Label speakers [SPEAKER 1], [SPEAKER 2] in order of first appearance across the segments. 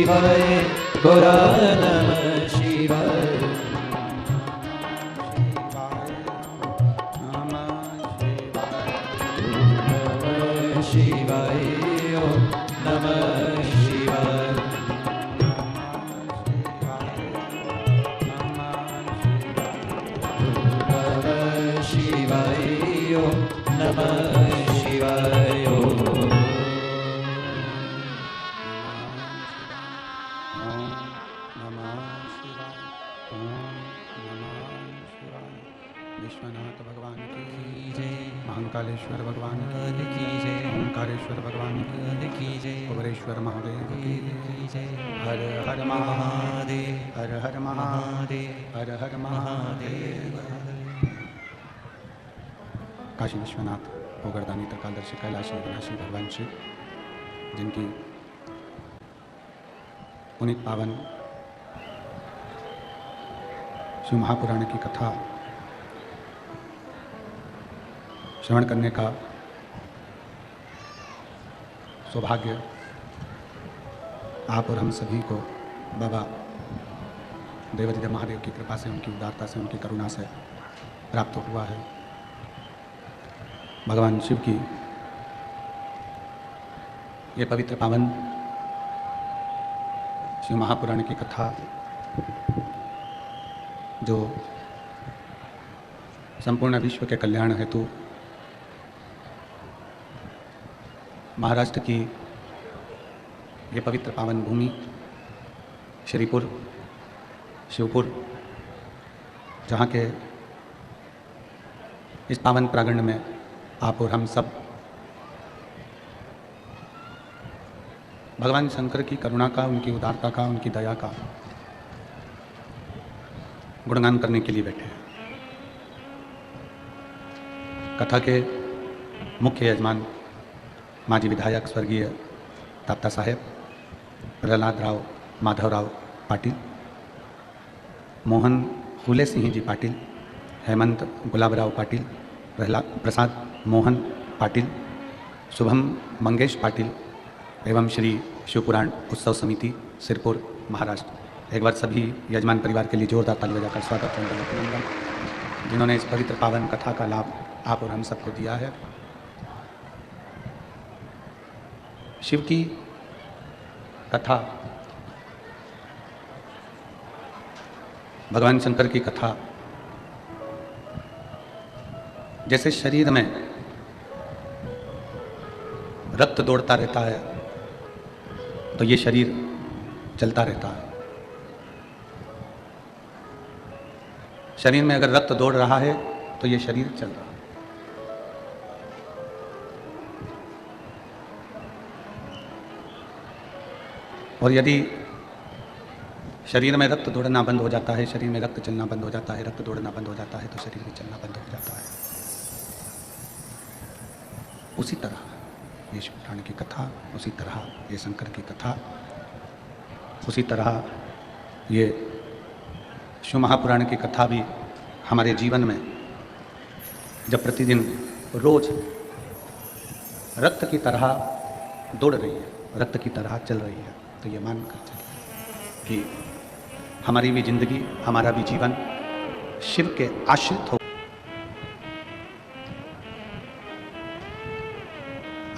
[SPEAKER 1] शिवाय गौरा नमः शिवाय शिवाय ओम नमः शिवाय शिवाय ओम नमः शिवाय
[SPEAKER 2] विश्वनाथ भगवान की जय, महाकालेश्वर भगवान की जय, ओंकारेश्वर भगवान की जय, कुबेरेश्वर महादेव की जय। हर हर महादेव, हर हर महादेव, हर हर महादेव। काशी विश्वनाथ भोगरदानी त्रिकालदर्शी कैलाशी अविनाशी भगवान शिव, जिनकी पुनीत पावन शिव महापुराण की कथा श्रवण करने का सौभाग्य आप और हम सभी को बाबा देवाधिदेव महादेव की कृपा से, उनकी उदारता से, उनकी करुणा से प्राप्त हुआ है। भगवान शिव की ये पवित्र पावन शिव महापुराण की कथा जो संपूर्ण विश्व के कल्याण हेतु महाराष्ट्र की ये पवित्र पावन भूमि श्रीपुर शिवपुर, जहाँ के इस पावन प्रांगण में आप और हम सब भगवान शंकर की करुणा का, उनकी उदारता का, उनकी दया का गुणगान करने के लिए बैठे हैं। कथा के मुख्य यजमान माजी विधायक स्वर्गीय तात्या साहेब प्रहलाद राव माधवराव पाटिल, मोहन फूले सिंह जी पाटिल, हेमंत गुलाबराव पाटिल, प्रसाद मोहन पाटिल, शुभम मंगेश पाटिल एवं श्री शिवपुराण उत्सव समिति सिरपुर महाराष्ट्र। एक बार सभी यजमान परिवार के लिए जोरदार ताली बजाकर स्वागत है, जिन्होंने इस पवित्र पावन कथा का लाभ आप और हम सबको दिया है। शिव की कथा, भगवान शंकर की कथा, जैसे शरीर में रक्त दौड़ता रहता है तो ये शरीर चलता रहता है। शरीर में अगर रक्त दौड़ रहा है तो ये शरीर चल रहा है। और यदि शरीर में रक्त दौड़ना बंद हो जाता है, शरीर में रक्त चलना बंद हो जाता है, रक्त दौड़ना बंद हो जाता है, तो शरीर भी चलना बंद हो जाता है। उसी तरह ये शिवपुराण की कथा, उसी तरह ये शंकर की कथा, उसी तरह ये शिव महापुराण की कथा भी हमारे जीवन में जब प्रतिदिन रोज रक्त की तरह दौड़ रही है, रक्त की तरह चल रही है, तो ये मान कर चलिए कि हमारी भी जिंदगी, हमारा भी जीवन शिव के आश्रित हो।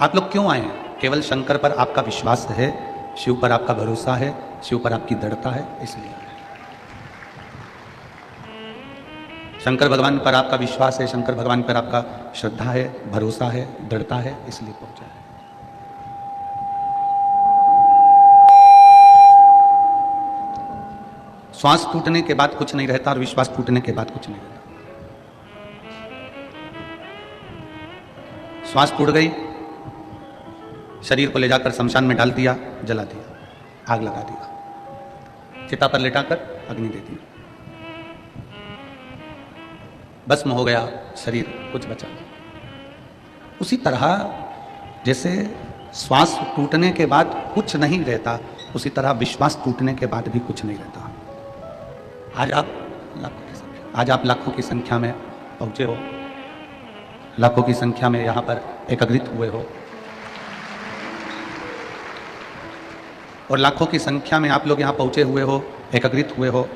[SPEAKER 2] आप लोग क्यों आए हैं? केवल शंकर पर आपका विश्वास है, शिव पर आपका भरोसा है, शिव पर आपकी दृढ़ता है, इसलिए शंकर भगवान पर आपका विश्वास है, शंकर भगवान पर आपका श्रद्धा है, भरोसा है, दृढ़ता है, इसलिए पहुंचा है। श्वास टूटने के बाद कुछ नहीं रहता और विश्वास टूटने के बाद कुछ नहीं रहता। श्वास टूट गई, शरीर को ले जाकर शमशान में डाल दिया, जला दिया, आग लगा दिया, चिता पर लेटाकर अग्नि दे दी, भस्म हो गया शरीर, कुछ बचा नहीं। उसी तरह जैसे श्वास टूटने के बाद कुछ नहीं रहता, उसी तरह विश्वास टूटने के बाद भी कुछ नहीं रहता। आज आप लाखों की संख्या में पहुंचे हो, लाखों की संख्या में यहाँ पर एकत्रित हुए हो। और लाखों की संख्या में आप लोग यहाँ पहुँचे हुए हो, एकत्रित हुए हो।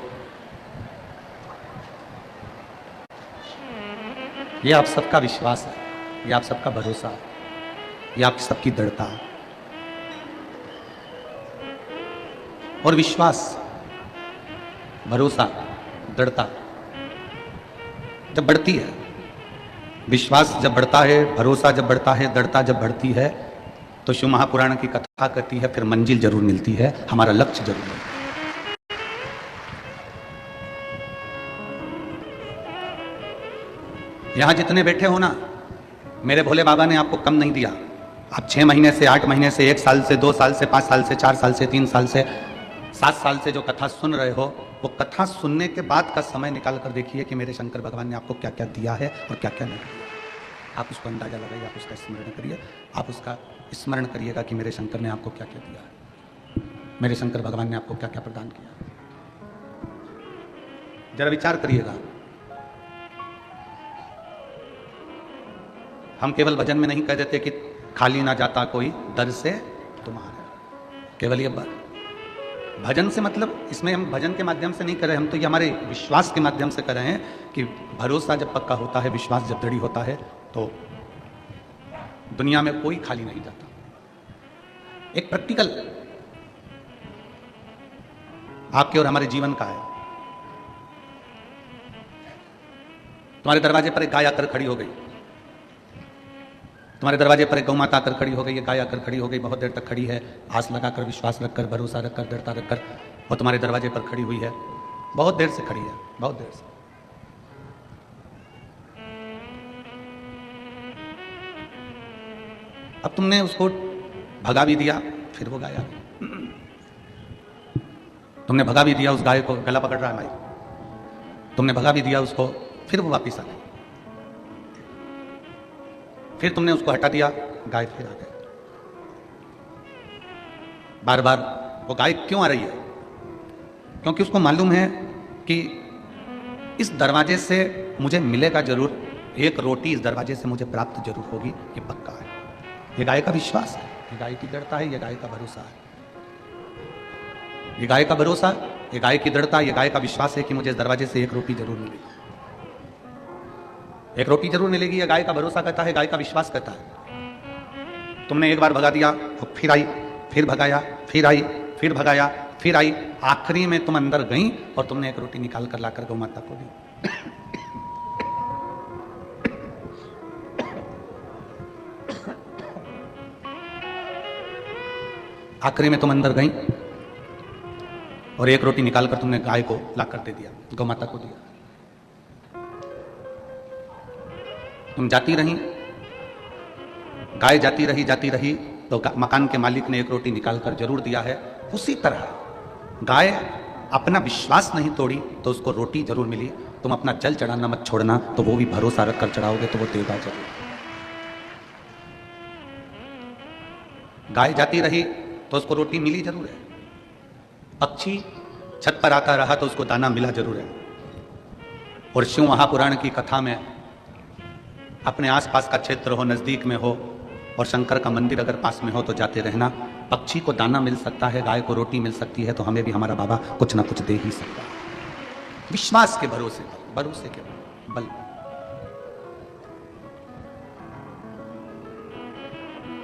[SPEAKER 2] ये आप सबका विश्वास है, ये आप सबका भरोसा है, ये आप सबकी दृढ़ता है। और विश्वास, भरोसा, दृढ़ता जब बढ़ती है, विश्वास जब बढ़ता है, भरोसा जब बढ़ता है, दृढ़ता जब बढ़ती है, तो शिव महापुराण की कथा करती है, फिर मंजिल जरूर मिलती है, हमारा लक्ष्य जरूर मिलता है। यहां जितने बैठे हो ना, मेरे भोले बाबा ने आपको कम नहीं दिया। आप 6 महीने से, 8 महीने से, 1 साल से, 2 साल से, 5 साल से, 4 साल से, 3 साल से, 7 साल से जो कथा सुन रहे हो, वो कथा सुनने के बाद का समय निकाल कर देखिए कि मेरे शंकर भगवान ने आपको क्या क्या दिया है और क्या क्या नहीं दिया। आप उसको अंदाजा लगाइए, आप उसका स्मरण करिए, आप उसका स्मरण करिएगा कि मेरे शंकर ने आपको क्या क्या दिया है, मेरे शंकर भगवान ने आपको क्या क्या प्रदान किया। जरा विचार करिएगा। हम केवल भजन में नहीं कह देते कि खाली ना जाता कोई दर से तुम्हारा, केवल ये बात भजन से मतलब, इसमें हम भजन के माध्यम से नहीं कर रहे, हम तो ये हमारे विश्वास के माध्यम से कर रहे हैं कि भरोसा जब पक्का होता है, विश्वास जब दृढ़ होता है, तो दुनिया में कोई खाली नहीं जाता। एक प्रैक्टिकल आपके और हमारे जीवन का है। तुम्हारे दरवाजे पर एक गाय आकर खड़ी हो गई, तुम्हारे दरवाजे पर एक गौ माता आकर खड़ी हो गई, गाय आकर खड़ी हो गई, बहुत देर तक खड़ी है, आस लगाकर, विश्वास रखकर, भरोसा रखकर, दृढ़ता रखकर, और तुम्हारे दरवाजे पर खड़ी हुई है, बहुत देर से खड़ी है, बहुत देर से। अब तुमने उसको भगा भी दिया, फिर वो गाय आ गई। तुमने भगा भी दिया उस गाय को, गला पकड़ रहा है भाई, तुमने भगा भी दिया उसको, फिर वो वापिस आ गई। फिर तुमने उसको हटा दिया, गाय फिर आ गई। बार बार वो गाय क्यों आ रही है? क्योंकि उसको मालूम है कि इस दरवाजे से मुझे मिलेगा जरूर, एक रोटी इस दरवाजे से मुझे प्राप्त जरूर होगी, ये पक्का है। ये गाय का विश्वास है, ये गाय की दृढ़ता है, ये गाय का भरोसा है। ये गाय का भरोसा, ये गाय की दृढ़ता, ये गाय का विश्वास है कि मुझे इस दरवाजे से एक रोटी जरूर मिलेगी, एक रोटी जरूर मिलेगी। ये गाय का भरोसा कहता है, गाय का विश्वास कहता है। तुमने एक बार भगा दिया, तो फिर आई, फिर भगाया, फिर आई, फिर भगाया, फिर आई, आखिरी में तुम अंदर गई और तुमने एक रोटी निकाल कर लाकर गौ माता को दी। आखिरी में तुम अंदर गई और एक रोटी निकालकर तुमने गाय को लाकर दे दिया, गौ माता को दिया। तुम जाती रही, गाय जाती रही, तो मकान के मालिक ने एक रोटी निकालकर जरूर दिया है। उसी तरह गाय अपना विश्वास नहीं तोड़ी तो उसको रोटी जरूर मिली। तुम अपना जल चढ़ाना मत छोड़ना, तो वो भी भरोसा रखकर चढ़ाओगे तो वो देगा जरूर। गाय जाती रही तो उसको रोटी मिली जरूर है। पक्षी छत पर आता रहा तो उसको दाना मिला जरूर है। और शिव महापुराण की कथा में अपने आसपास का क्षेत्र हो, नजदीक में हो, और शंकर का मंदिर अगर पास में हो तो जाते रहना। पक्षी को दाना मिल सकता है, गाय को रोटी मिल सकती है, तो हमें भी हमारा बाबा कुछ ना कुछ दे ही सकता है। विश्वास के भरोसे के बल।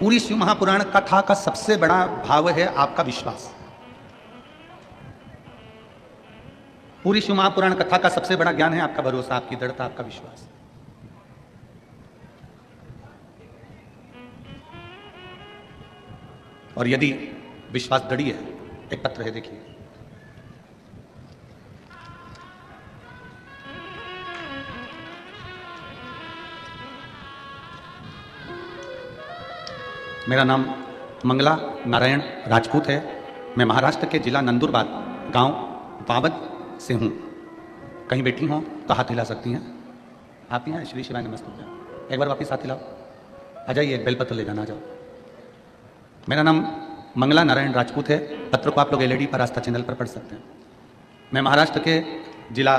[SPEAKER 2] पूरी शिव महापुराण कथा का सबसे बड़ा भाव है आपका विश्वास। पूरी शिव महापुराण कथा का सबसे बड़ा ज्ञान है आपका भरोसा, आपकी दृढ़ता, आपका विश्वास। और यदि विश्वास दृढ़ है, एक पत्र है देखिए, मेरा नाम मंगला नारायण राजपूत है। मैं महाराष्ट्र के जिला नंदुरबार गांव वावद से हूँ। कहीं बैठी हों तो हाथ हिला सकती हैं। आप ही हैं? श्री शिवाय नमस्ते। एक बार वापिस हाथ हिलाओ, आ जाइए, एक बेलपत्र ले जाना, आ जाओ। मेरा नाम मंगला नारायण राजपूत है। पत्र को आप लोग एलईडी पर आस्था चैनल पर पढ़ सकते हैं। मैं महाराष्ट्र के जिला,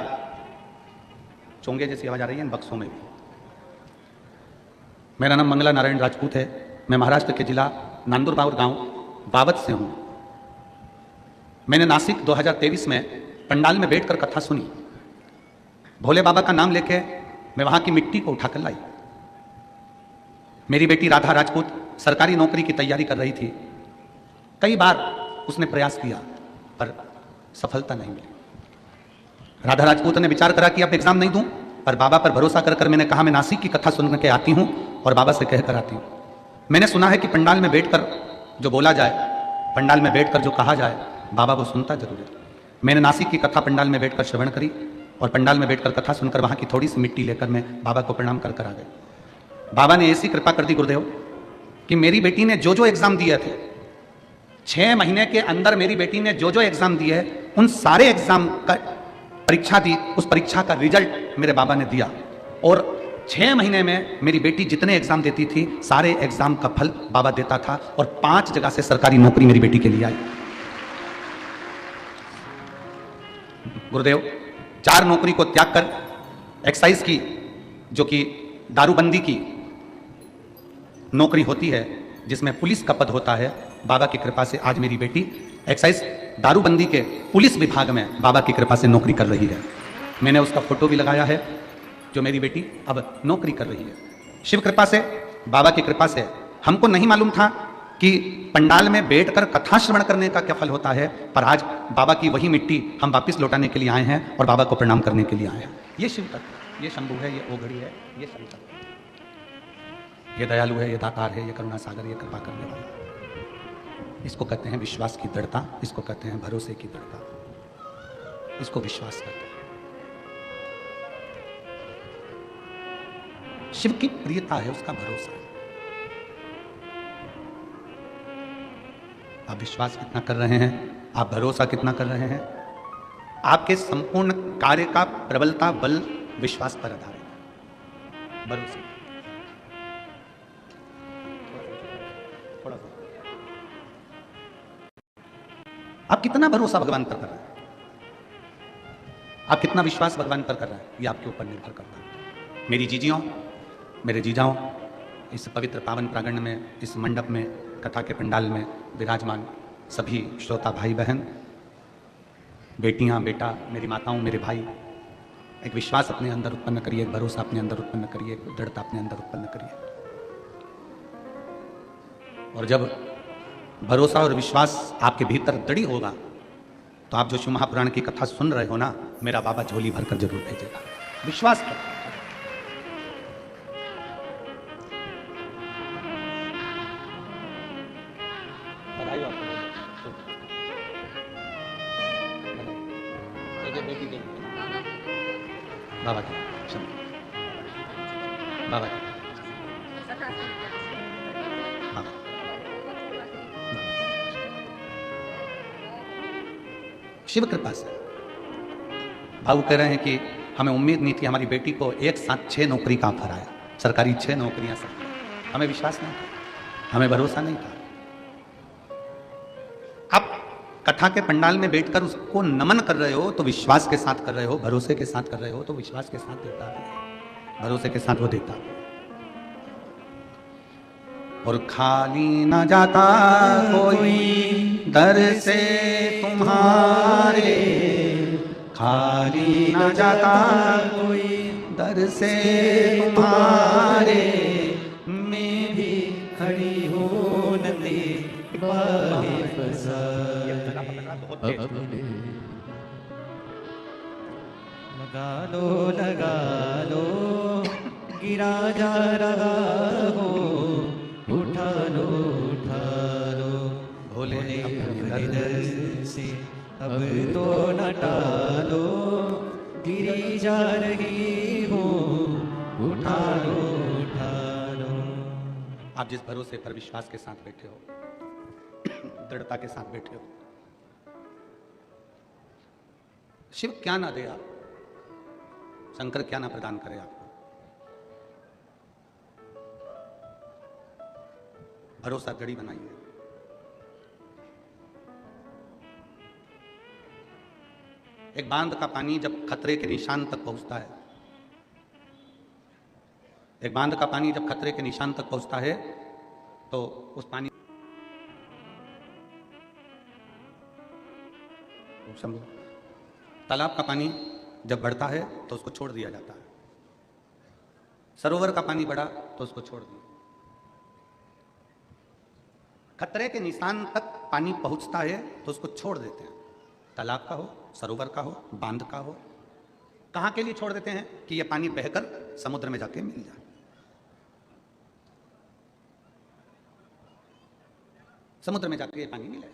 [SPEAKER 2] चोंगे जैसी आवाज़ आ रही है इन बक्सों में भी। मेरा नाम मंगला नारायण राजपूत है। मैं महाराष्ट्र के जिला नंदुरबार गांव वावद से हूँ। मैंने नासिक 2023 में पंडाल में बैठकर कथा सुनी। भोले बाबा का नाम लेके मैं वहां की मिट्टी को उठाकर लाई। मेरी बेटी राधा राजपूत सरकारी नौकरी की तैयारी कर रही थी। कई बार उसने प्रयास किया पर सफलता नहीं मिली। राधा राजपूत ने विचार करा कि अब एग्जाम नहीं दूं, पर बाबा पर भरोसा कर मैंने कहा मैं नासिक की कथा सुन के आती हूं और बाबा से कहकर आती हूं। मैंने सुना है कि पंडाल में बैठकर जो बोला जाए, पंडाल में बैठकर जो कहा जाए, बाबा वो सुनता जरूर है। मैंने नासिक की कथा पंडाल में बैठकर श्रवण करी और पंडाल में बैठकर कथा सुनकर वहां की थोड़ी सी मिट्टी लेकर मैं बाबा को प्रणाम कर आ गए। बाबा ने ऐसी कृपा कर दी गुरुदेव कि मेरी बेटी ने जो जो एग्जाम दिए थे, 6 महीने के अंदर मेरी बेटी ने जो जो एग्जाम दिए, उन सारे एग्जाम का परीक्षा दी, उस परीक्षा का रिजल्ट मेरे बाबा ने दिया। और 6 महीने में मेरी बेटी जितने एग्जाम देती थी, सारे एग्जाम का फल बाबा देता था और 5 जगह से सरकारी नौकरी मेरी बेटी के लिए आई। गुरुदेव 4 नौकरी को त्याग कर एक्साइज की, जो कि दारूबंदी की नौकरी होती है, जिसमें पुलिस का पद होता है, बाबा की कृपा से आज मेरी बेटी एक्साइज दारूबंदी के पुलिस विभाग में बाबा की कृपा से नौकरी कर रही है। मैंने उसका फोटो भी लगाया है, जो मेरी बेटी अब नौकरी कर रही है। शिव कृपा से, बाबा की कृपा से। हमको नहीं मालूम था कि पंडाल में बैठकर कथा श्रवण करने का क्या फल होता है, पर आज बाबा की वही मिट्टी हम वापस लौटाने के लिए आए हैं और बाबा को प्रणाम करने के लिए आए हैं। ये शिव तत्व, ये शंभु है, ये ओघड़ी है, ये शिव तत्व, ये दयालु है, ये दातार है, ये करुणा सागर, ये कृपा करने वाला। इसको कहते हैं विश्वास की दृढ़ता, इसको कहते हैं भरोसे की दृढ़ता, इसको विश्वास कहते हैं। शिव की प्रियता है, उसका भरोसा है। आप विश्वास कितना कर रहे हैं, आप भरोसा कितना कर रहे हैं, आपके संपूर्ण कार्य का प्रबलता बल विश्वास पर आधारित है, भरोसे। थोड़ा सा आप कितना भरोसा भगवान पर कर रहे हैं, आप कितना विश्वास भगवान पर कर रहे हैं, ये आपके ऊपर निर्भर करता है। मेरी जीजियों, मेरे जीजाओं, इस पवित्र पावन प्रांगण में, इस मंडप में, कथा के पंडाल में विराजमान सभी श्रोता भाई बहन, बेटियां, बेटा, मेरी माताओं, मेरे भाई, एक विश्वास अपने अंदर उत्पन्न करिए, एक भरोसा अपने अंदर उत्पन्न करिए, एक दृढ़ता अपने अंदर उत्पन्न करिए। और जब भरोसा और विश्वास आपके भीतर दृढ़ होगा, तो आप जो शिव महापुराण की कथा सुन रहे हो ना, मेरा बाबा झोली भरकर जरूर भेजेगा। विश्वास करो। बाबा की बाबा की बाबा। शिव कृपा से बाबू कह रहे हैं कि हमें उम्मीद नहीं थी, हमारी बेटी को एक साथ 6 नौकरी का ऑफर आया, सरकारी 6 नौकरियां सब। हमें विश्वास नहीं था, हमें भरोसा नहीं था। आप कथा के पंडाल में बैठकर उसको नमन कर रहे हो तो विश्वास के साथ कर रहे हो, भरोसे के साथ कर रहे हो तो विश्वास के साथ देता है, भरोसे के साथ वो देता है। और खाली न जाता कोई दर से तुम्हारे, खाली न जाता कोई दर से तुम्हारे, मैं भी खड़ी हूँ नदी बाहे फसा।
[SPEAKER 1] लगा लो गिरा जा रहा हो, उठा लो भोले अपने दर से अब तो न टालो, गिरी जा रही हो, उठा लो।
[SPEAKER 2] आप जिस भरोसे पर विश्वास के साथ बैठे हो, दृढ़ता के साथ बैठे हो, शिव क्या ना दे आप, शंकर क्या ना प्रदान करे आपको। भरोसा गड़ी बनाइए। एक बांध का पानी जब खतरे के निशान तक पहुंचता है, एक बांध का पानी जब खतरे के निशान तक पहुंचता है, तो उस पानी समझो, तालाब का पानी जब बढ़ता है तो उसको छोड़ दिया जाता है, सरोवर का पानी बढ़ा तो उसको छोड़ दिया। खतरे के निशान तक पानी पहुंचता है तो उसको छोड़ देते हैं, तालाब का हो, सरोवर का हो, बांध का हो। कहां के लिए छोड़ देते हैं? कि यह पानी बहकर समुद्र में जाके मिल जाए। समुद्र में जाके ये पानी मिले।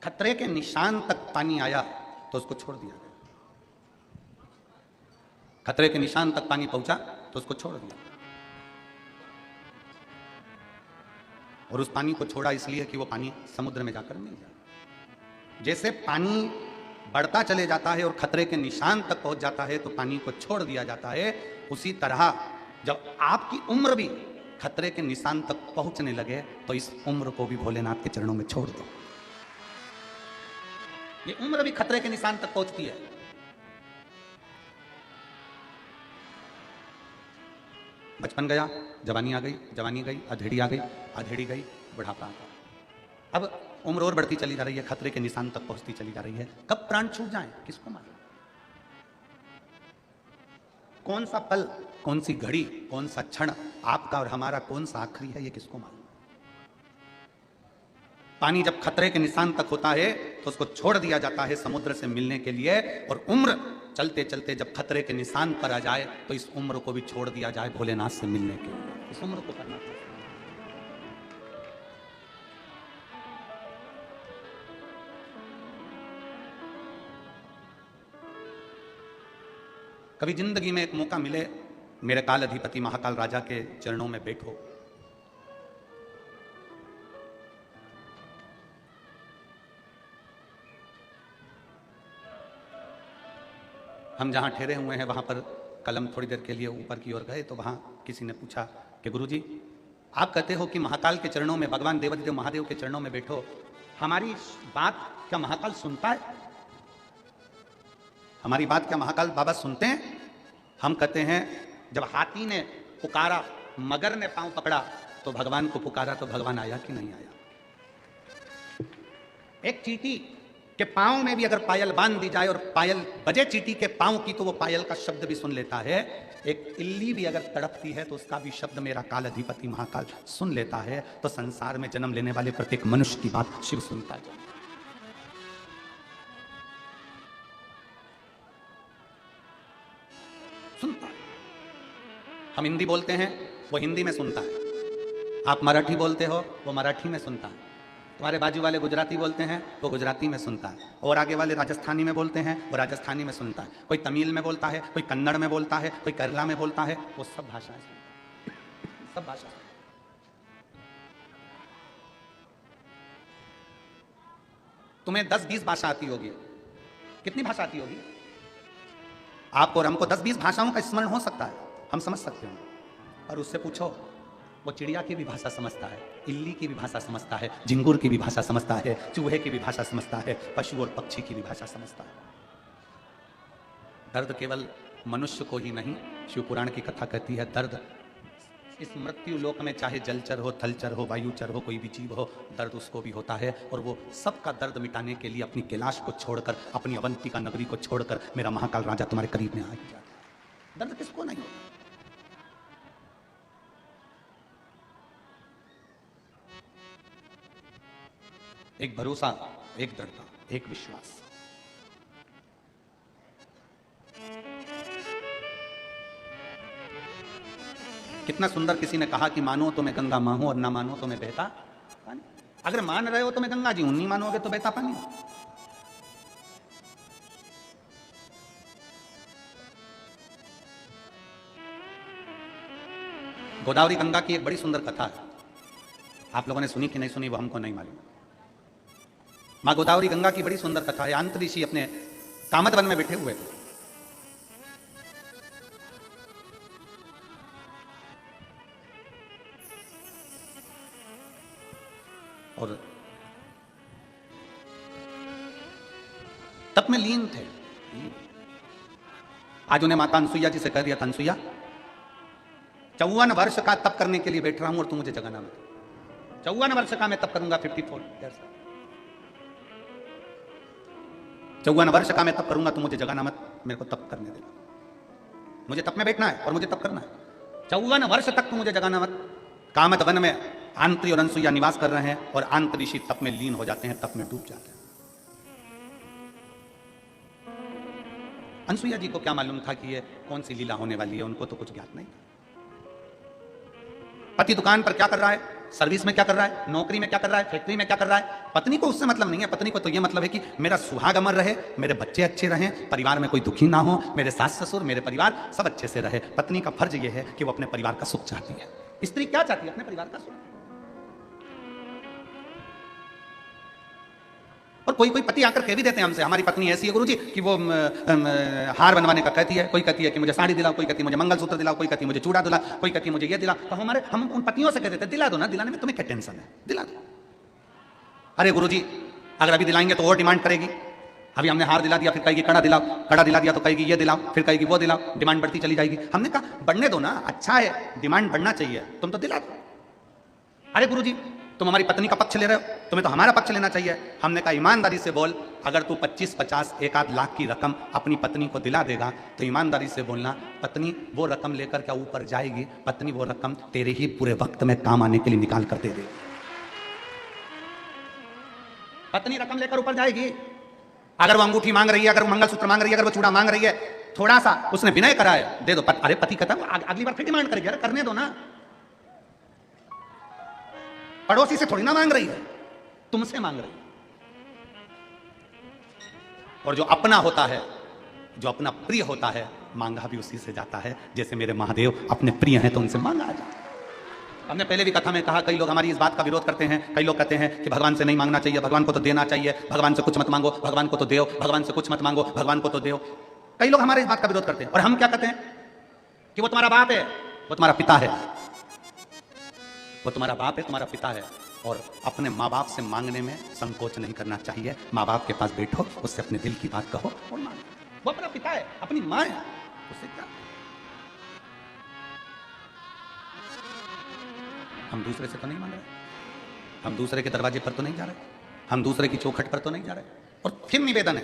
[SPEAKER 2] खतरे के निशान तक पानी आया तो उसको छोड़ दिया गया। खतरे के निशान तक पानी पहुंचा तो उसको छोड़ दिया, और उस पानी को छोड़ा इसलिए कि वो पानी समुद्र में जाकर मिल जाए। जैसे पानी बढ़ता चले जाता है और खतरे के निशान तक पहुंच जाता है तो पानी को छोड़ दिया जाता है, उसी तरह जब आपकी उम्र भी खतरे के निशान तक पहुंचने लगे तो इस उम्र को भी भोलेनाथ के चरणों में छोड़ दो। ये उम्र भी खतरे के निशान तक पहुंचती है। बचपन गया, जवानी आ गई, जवानी गई, अधेड़ी आ गई, अधेड़ी गई, बुढ़ापा आ गया। अब उम्र और बढ़ती चली जा रही है, खतरे के निशान तक पहुंचती चली जा रही है। कब प्राण छूट जाए किसको मालूम? कौन सा पल, कौन सी घड़ी, कौन सा क्षण आपका और हमारा कौन सा आखिरी है, ये किसको मालूम? पानी जब खतरे के निशान तक होता है तो उसको छोड़ दिया जाता है समुद्र से मिलने के लिए, और उम्र चलते चलते जब खतरे के निशान पर आ जाए तो इस उम्र को भी छोड़ दिया जाए भोलेनाथ से मिलने के लिए। इस उम्र को करना चाहिए। कभी जिंदगी में एक मौका मिले, मेरे काल अधिपति महाकाल राजा के चरणों में बैठो, हम जहाँ ठहरे हुए हैं वहाँ पर कलम थोड़ी देर के लिए ऊपर की ओर गए तो वहाँ किसी ने पूछा कि गुरुजी, आप कहते हो कि महाकाल के चरणों में, भगवान देवाधिदेव महादेव के चरणों में बैठो, हमारी बात क्या महाकाल सुनता है? हमारी बात क्या महाकाल बाबा सुनते हैं? हम कहते हैं जब हाथी ने पुकारा, मगर ने पांव पकड़ा, तो भगवान को पुकारा तो भगवान आया कि नहीं आया? एक चींटी के पांव में भी अगर पायल बांध दी जाए और पायल बजे चींटी के पांव की तो वो पायल का शब्द भी सुन लेता है। एक इल्ली भी अगर तड़पती है तो उसका भी शब्द मेरा काल अधिपति महाकाल सुन लेता है। तो संसार में जन्म लेने वाले प्रत्येक मनुष्य की बात शिव सुनता है। सुनता है। हम हिंदी बोलते हैं, वो हिंदी में सुनता है। आप मराठी बोलते हो, वो मराठी में सुनता है। तुम्हारे बाजू वाले गुजराती बोलते हैं, वो गुजराती में सुनता है। और आगे वाले राजस्थानी में बोलते हैं, वो राजस्थानी में सुनता है। कोई तमिल में बोलता है, कोई कन्नड़ में बोलता है, कोई केरला में बोलता है, वो सब भाषाएं सुनता है। सब भाषा। तुम्हें 10-20 भाषा आती होगी। कितनी भाषा आती होगी? आपको और हमको 10-20 भाषाओं का स्मरण हो सकता है, हम समझ सकते हैं। और उससे पूछो, वो चिड़िया की भी भाषा समझता है, इल्ली की भी भाषा समझता है, झिंगुर की भी भाषा समझता है, चूहे की भी भाषा समझता है, पशु और पक्षी की भी भाषा समझता है। दर्द केवल मनुष्य को ही नहीं, शिव पुराण की कथा कहती है, दर्द इस मृत्यु लोक में चाहे जलचर हो, थलचर हो, वायुचर हो, कोई भी जीव हो, दर्द उसको भी होता है। और वो सबका दर्द मिटाने के लिए अपनी कैलाश को छोड़कर, अपनी अवंतिका नगरी को छोड़कर मेरा महाकाल राजा तुम्हारे करीब में आ ही जाता है। दर्द किसको नहीं होता? एक भरोसा, एक दृढ़ता, एक विश्वास। कितना सुंदर किसी ने कहा कि मानो तो मैं गंगा मां हूं और ना मानो तो मैं बहता पानी। अगर मान रहे हो तो मैं गंगा जी हूं, नहीं मानोगे तो बहता पानी। गोदावरी गंगा की एक बड़ी सुंदर कथा है। आप लोगों ने सुनी कि नहीं सुनी वो हमको नहीं मालूम। मां गोदावरी गंगा की बड़ी सुंदर कथा है। अंत ऋषि अपने कामत वन में बैठे हुए थे। और तप में लीन थे। आज उन्हें माता अनसुईया जी से कह दिया था, अनसुईया 54 वर्ष का तप करने के लिए बैठ रहा हूं और तू मुझे जगाना मत। 54 वर्ष का मैं तप करूंगा, 54 ईयर्स। 54 वर्ष का मैं तप करूंगा, तो मुझे जगाना मत, मेरे को तप करने देना। मुझे तप में बैठना है और मुझे तप करना है। 54 वर्ष तक तू मुझे जगाना मत। कामत वन में आंत्री और अनसुईया निवास कर रहे हैं और आंत ऋषि तप में लीन हो जाते हैं, तप में डूब जाते हैं। अनसुईया जी को क्या मालूम था कि ये कौन सी लीला होने वाली है, उनको तो कुछ ज्ञात नहीं। पति दुकान पर क्या कर रहा है, सर्विस में क्या कर रहा है, नौकरी में क्या कर रहा है, फैक्ट्री में क्या कर रहा है, पत्नी को उससे मतलब नहीं है। पत्नी को तो ये मतलब है कि मेरा सुहाग अमर रहे, मेरे बच्चे अच्छे रहें, परिवार में कोई दुखी ना हो, मेरे सास ससुर, मेरे परिवार सब अच्छे से रहे। पत्नी का फर्ज ये है कि वो अपने परिवार का सुख चाहती है। स्त्री क्या चाहती है? अपने परिवार का सुख। और कोई कोई पति आकर कह भी देते हैं हमसे, हमारी पत्नी ऐसी है गुरुजी कि वो हार बनवाने का कहती है, कोई कहती है कि मुझे साड़ी दिलाओ, कोई कहती है मुझे मंगलसूत्र दिलाओ, कोई कहती है मुझे चूड़ा दिला, कोई कहती है मुझे ये दिला। तो हम उन पतियों से कह देते हैं दिला दो ना, दिलाने में तुम्हें क्या टेंशन है, दिला दो। अरे गुरुजी अगर अभी दिलाएंगे तो और डिमांड करेगी। अभी हमने हार दिला दिया, फिर कहेगी कड़ा दिलाओ, कड़ा दिला दिया तो कहेगी ये दिलाओ, फिर कहेगी वो दिलाओ, डिमांड बढ़ती चली जाएगी। हमने कहा बढ़ने दो ना, अच्छा है, डिमांड बढ़ना चाहिए, तुम तो दिला दो। अरे गुरुजी तुम हमारी पत्नी का पक्ष ले रहे हो, तुम्हें तो हमारा पक्ष लेना चाहिए। हमने कहा ईमानदारी से बोल, अगर तू 25-50 1-8 लाख की रकम अपनी पत्नी को दिला देगा तो ईमानदारी से बोलना, पत्नी वो रकम लेकर क्या ऊपर जाएगी? पत्नी वो रकम तेरे ही पूरे वक्त में काम आने के लिए निकाल कर दे देगी। पत्नी रकम लेकर ऊपर जाएगी। अगर वो अंगूठी मांग रही है, अगर वो मंगलसूत्र मांग रही है, अगर वो चूड़ा मांग रही है, थोड़ा सा उसने विनय करा है, दे दो। अरे पति कहता है अगली बार फिर डिमांड करेगी, अरे करने दो ना। पड़ोसी से थोड़ी ना मांग रही है, तुमसे मांग रही है। और जो अपना होता है, जो अपना प्रिय होता है, मांगा भी उसी से जाता है। जैसे मेरे महादेव अपने प्रिय हैं तो उनसे मांगा आ जाता है। हमने पहले भी कथा में कहा, कई लोग हमारी इस बात का विरोध करते हैं। कई लोग कहते हैं कि भगवान से नहीं मांगना चाहिए, भगवान को तो देना चाहिए, भगवान से कुछ मत मांगो, भगवान को तो दो, भगवान से कुछ मत मांगो, भगवान को तो दो। कई लोग हमारे इस बात का विरोध करते हैं। और हम क्या कहते हैं कि वो तुम्हारा बाप है, वो तुम्हारा पिता है, वो तुम्हारा बाप है, तुम्हारा पिता है। और अपने माँ बाप से मांगने में संकोच नहीं करना चाहिए। माँ बाप के पास बैठो, उससे अपने दिल की बात कहो और मांगो। वो अपना पिता है, अपनी माँ है, उससे क्या। हम दूसरे से तो नहीं मांग रहे, हम दूसरे के दरवाजे पर तो नहीं जा रहे, हम दूसरे की चौखट पर तो नहीं जा रहे। और फिर निवेदन है,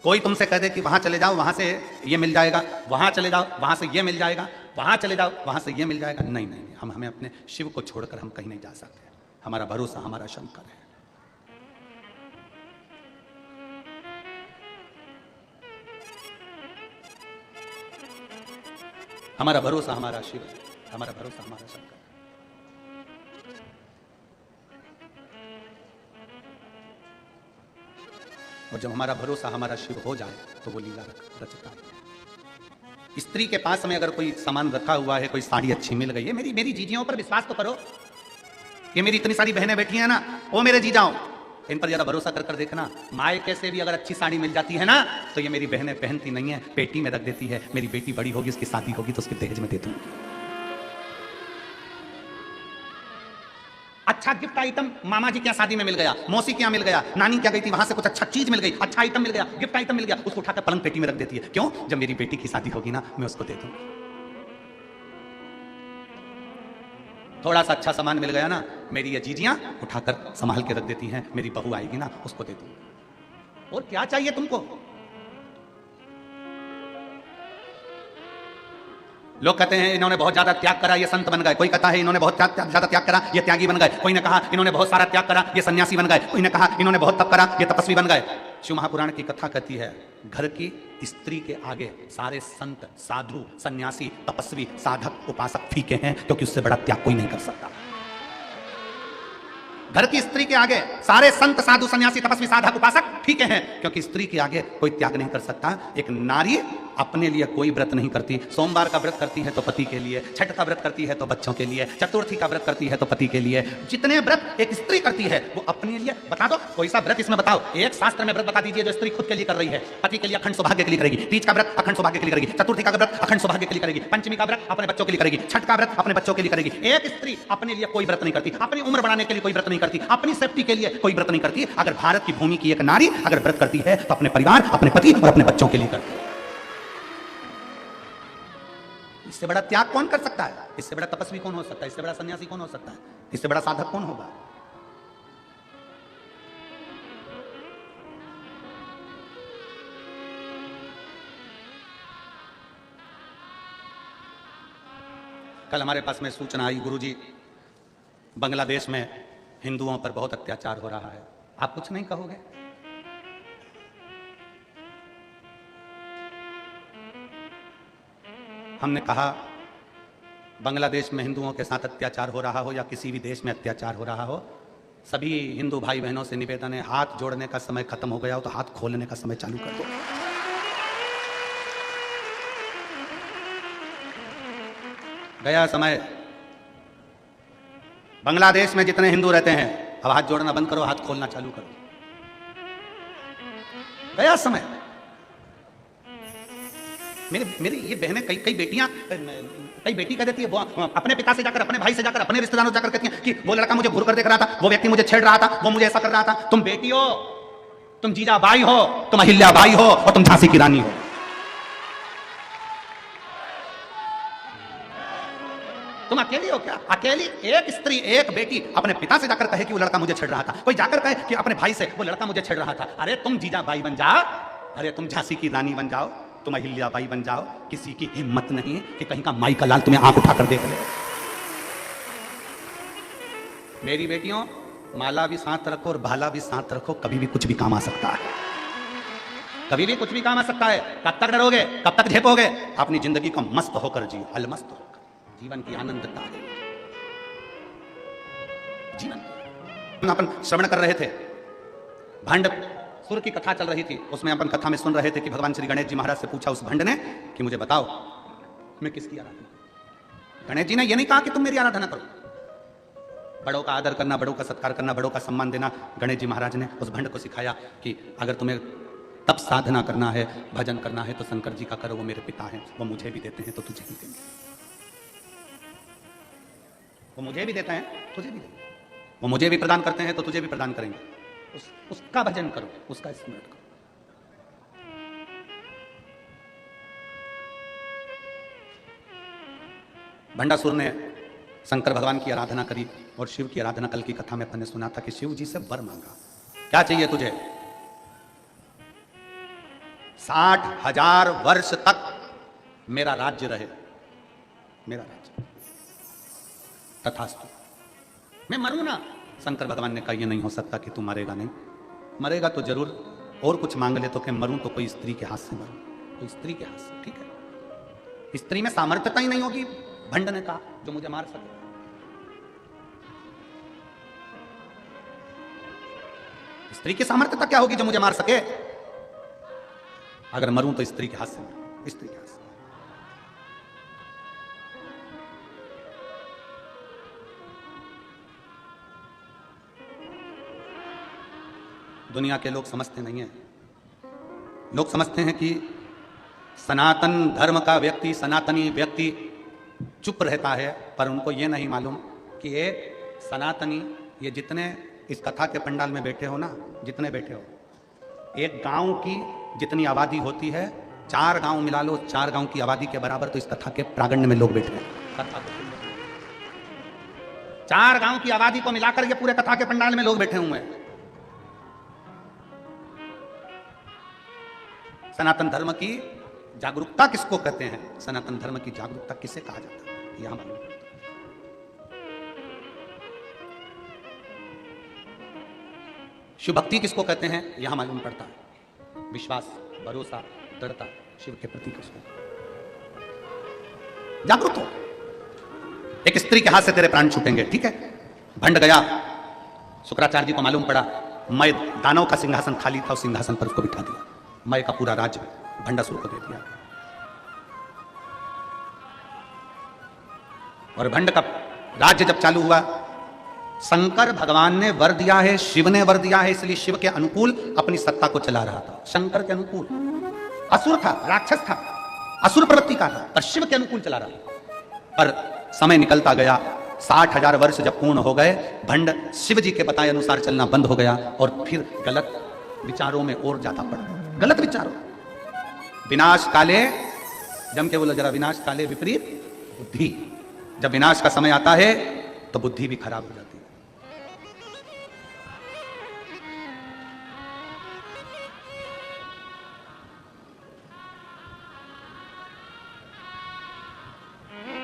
[SPEAKER 2] कोई तुमसे कह दे कि वहां चले जाओ, वहां से ये मिल जाएगा, वहां चले जाओ, वहां से ये मिल जाएगा, वहां चले जाओ, वहां से ये मिल जाएगा, नहीं नहीं, हमें अपने शिव को छोड़कर हम कहीं नहीं जा सकते। हमारा भरोसा हमारा शंकर है। हमारा भरोसा हमारा शिव है, हमारा भरोसा हमारा शंकर। और जब हमारा भरोसा हमारा शिव हो जाए तो वो लीला रचता है। स्त्री के पास में अगर कोई सामान रखा हुआ है, कोई साड़ी अच्छी मिल गई है, मेरी जीजियों पर विश्वास तो करो। ये मेरी इतनी सारी बहनें बैठी हैं ना, वो मेरे जीजाओं, इन पर जरा भरोसा कर कर देखना। मायके से भी अगर अच्छी साड़ी मिल जाती है ना, तो ये मेरी बहनें पहनती नहीं है, पेटी में रख देती है। मेरी बेटी बड़ी होगी, उसकी शादी होगी तो उसके दहेज में दे दूंगी। अच्छा गिफ्ट आइटम मामा जी क्या शादी में मिल गया, मौसी क्या मिल गया, नानी क्या गई थी, वहां से कुछ अच्छा चीज मिल गई, अच्छा आइटम मिल गया, गिफ्ट आइटम मिल गया, उसको उठाकर पलंग पेटी में रख देती है। क्यों? जब मेरी बेटी की शादी होगी ना, मैं उसको दे दूंगी। थोड़ा सा अच्छा सामान मिल गया ना, मेरी ये जीजियां उठाकर संभाल के रख देती हैं, मेरी बहू आएगी ना, उसको दे दूंगी। और क्या चाहिए तुमको? लोग कहते हैं इन्होंने बहुत ज्यादा त्याग करा, ये संत बन गए। कोई कहता है इन्होंने बहुत ज्यादा त्याग करा, ये त्यागी बन गए। कोई ने कहा इन्होंने बहुत सारा त्याग करा, ये सन्यासी बन गए। कोई ने कहा इन्होंने बहुत तप करा, ये तपस्वी बन गए। शिव महापुराण की कथा कहती है, घर की स्त्री के आगे सारे संत, साधु, सन्यासी, तपस्वी, साधक, उपासक फीके हैं, क्योंकि उससे बड़ा त्याग कोई नहीं कर सकता। घर की स्त्री के आगे सारे संत, साधु, सन्यासी, तपस्वी, साधक, उपासक फीके हैं, क्योंकि स्त्री के आगे कोई त्याग नहीं कर सकता। एक नारी अपने लिए कोई व्रत नहीं करती। सोमवार का व्रत करती है तो पति के लिए, छठ का व्रत करती है तो बच्चों के लिए, चतुर्थी का व्रत करती है तो पति के लिए। जितने व्रत एक स्त्री करती है वो अपने लिए। बता दो कोई सा व्रत इसमें बताओ, एक शास्त्र में व्रत बता दीजिए जो स्त्री खुद के लिए कर रही है। पति के लिए अखंड सौभाग्य के लिए करेगी, तीज का व्रत अखंड सौभाग्य के लिए करेगी, चतुर्थी का व्रत अखंड सौभाग्य के लिए करेगी, पंचमी का व्रत अपने बच्चों के लिए करेगी, छठ का व्रत अपने बच्चों के लिए करेगी। एक स्त्री अपने लिए कोई व्रत नहीं करती, अपनी उम्र बढ़ाने के लिए कोई व्रत नहीं करती, अपनी सेफ्टी के लिए कोई व्रत नहीं करती। अगर भारत की भूमि की एक नारी अगर व्रत करती है तो अपने परिवार, अपने पति और अपने बच्चों के लिए करती है। इससे बड़ा त्याग कौन कर सकता है? इससे बड़ा तपस्वी कौन हो सकता है? इससे बड़ा सन्यासी कौन हो सकता है? इससे बड़ा साधक कौन होगा? कल हमारे पास में सूचना आई, गुरुजी बांग्लादेश में हिंदुओं पर बहुत अत्याचार हो रहा है, आप कुछ नहीं कहोगे? हमने कहा बांग्लादेश में हिंदुओं के साथ अत्याचार हो रहा हो या किसी भी देश में अत्याचार हो रहा हो, सभी हिंदू भाई बहनों से निवेदन है, हाथ जोड़ने का समय खत्म हो गया हो तो हाथ खोलने का समय चालू कर दो। गया समय। बांग्लादेश में जितने हिंदू रहते हैं अब हाथ जोड़ना बंद करो, हाथ खोलना चालू करो। गया समय। मेरी ये बहनें कई बेटियां, कई बेटी कह देती है वो अपने पिता से जाकर, अपने भाई से जाकर, अपने रिश्तेदारों से जाकर कहती हैं कि वो लड़का मुझे घूर कर देख रहा था, वो व्यक्ति मुझे छेड़ रहा था, वो मुझे ऐसा कर रहा था। तुम बेटी हो, तुम जीजा बाई हो, तुम अहिल्या बाई हो और तुम झांसी की रानी हो। तुम अकेली हो क्या? अकेली एक स्त्री, एक बेटी अपने पिता से जाकर कहे कि वो लड़का मुझे छेड़ रहा था, कोई जाकर कहे कि अपने भाई से वो लड़का मुझे छेड़ रहा था। अरे तुम जीजा बाई बन जाओ, अरे तुम झांसी की रानी बन जाओ, तुम अहिल्या बाई बन जाओ। किसी की हिम्मत नहीं कि कहीं का माई का लाल तुम्हें आंख उठाकर देख ले। मेरी बेटियों, माला भी साथ रखो और भाला भी साथ रखो, कभी भी कुछ भी काम आ सकता है, कभी भी कुछ भी काम आ सकता है। कब तक डरोगे, कब तक झेपोगे? अपनी जिंदगी को मस्त होकर जियो, अलमस्त होकर। जीवन की आनंदता है जीवन। अपन श्रवण कर रहे थे, भंड सुर की कथा चल रही थी, उसमें अपन कथा में सुन रहे थे कि भगवान श्री गणेश जी महाराज से पूछा उस भंड ने कि मुझे बताओ मैं किसकी आराधना करूं। गणेश जी ने यह नहीं कहा कि तुम मेरी आराधना करो। बड़ों का आदर करना, बड़ों का सत्कार करना, बड़ों का सम्मान देना गणेश जी महाराज ने उस भंड को सिखाया कि अगर तुम्हें तप साधना करना है, भजन करना है तो शंकर जी का करो, वो मेरे पिता हैं, वो मुझे भी देते हैं तो तुझे भी देंगे। वो मुझे भी देते हैं, तुझे भी देंगे। वो मुझे भी प्रदान करते हैं तो तुझे भी प्रदान करेंगे। उसका भजन करो, उसका स्मरण करो। भंडासुर ने शंकर भगवान की आराधना करी और शिव की आराधना। कल की कथा में अपन ने सुना था कि शिव जी से वर मांगा, क्या चाहिए तुझे? 60,000 वर्ष तक मेरा राज्य रहे, मेरा राज्य। तथास्तु। मैं मरूं ना? शंकर भगवान ने कहा यह नहीं हो सकता कि तू मरेगा नहीं। मरेगा तो जरूर, और कुछ मांग ले तो कि मरूं तो कोई स्त्री के हाथ से मरूं, कोई स्त्री के हाथ से। ठीक है, स्त्री में सामर्थ्यता ही नहीं होगी, भंड ने कहा, जो मुझे मार सके। स्त्री की सामर्थ्यता क्या होगी जो मुझे मार सके? अगर मरूं तो स्त्री के हाथ से मरूं, स्त्री के हाथ से। दुनिया के लोग समझते नहीं हैं। लोग समझते हैं कि सनातन धर्म का व्यक्ति, सनातनी व्यक्ति चुप रहता है, पर उनको ये नहीं मालूम कि ये सनातनी, ये जितने इस कथा के पंडाल में बैठे हो ना, जितने बैठे हो, एक गांव की जितनी आबादी होती है, 4 गांव मिला लो, 4 गांव की आबादी के बराबर तो इस कथा के प्रांगण में लोग बैठे हैं। कथा 4 गांव की आबादी को मिलाकर ये पूरे कथा के पंडाल में लोग बैठे हुए हैं। सनातन धर्म की जागरूकता किसको कहते हैं? सनातन धर्म की जागरूकता किसे कहा जाता है? यहां मालूम। शिव भक्ति किसको कहते हैं? यहां मालूम पड़ता है। विश्वास, भरोसा, दृढ़ता शिव के प्रति किसको? जागरूक हो। एक स्त्री के हाथ से तेरे प्राण छूटेंगे, ठीक है? भंड गया, शुक्राचार्य जी को मालूम पड़ा, मैं दानव का सिंहासन खाली था, उस सिंहासन पर उसको बिठा दिया। मय का पूरा राज्य भंडासुर को दे दिया। और भंड का राज्य जब चालू हुआ, शंकर भगवान ने वर दिया है, शिव ने वर दिया है, इसलिए शिव के अनुकूल अपनी सत्ता को चला रहा था। शंकर के अनुकूल असुर था, राक्षस था, असुर प्रवृत्ति का था, पर शिव के अनुकूल चला रहा था। पर समय निकलता गया, 60,000 वर्ष जब पूर्ण हो गए, भंड शिव जी के बताए अनुसार चलना बंद हो गया और फिर गलत विचारों में और जाता पड़ा। गलत विचारों, विनाश काले, जम के बोलो जरा, विनाश काले विपरीत बुद्धि। जब विनाश का समय आता है तो बुद्धि भी खराब हो जाती है।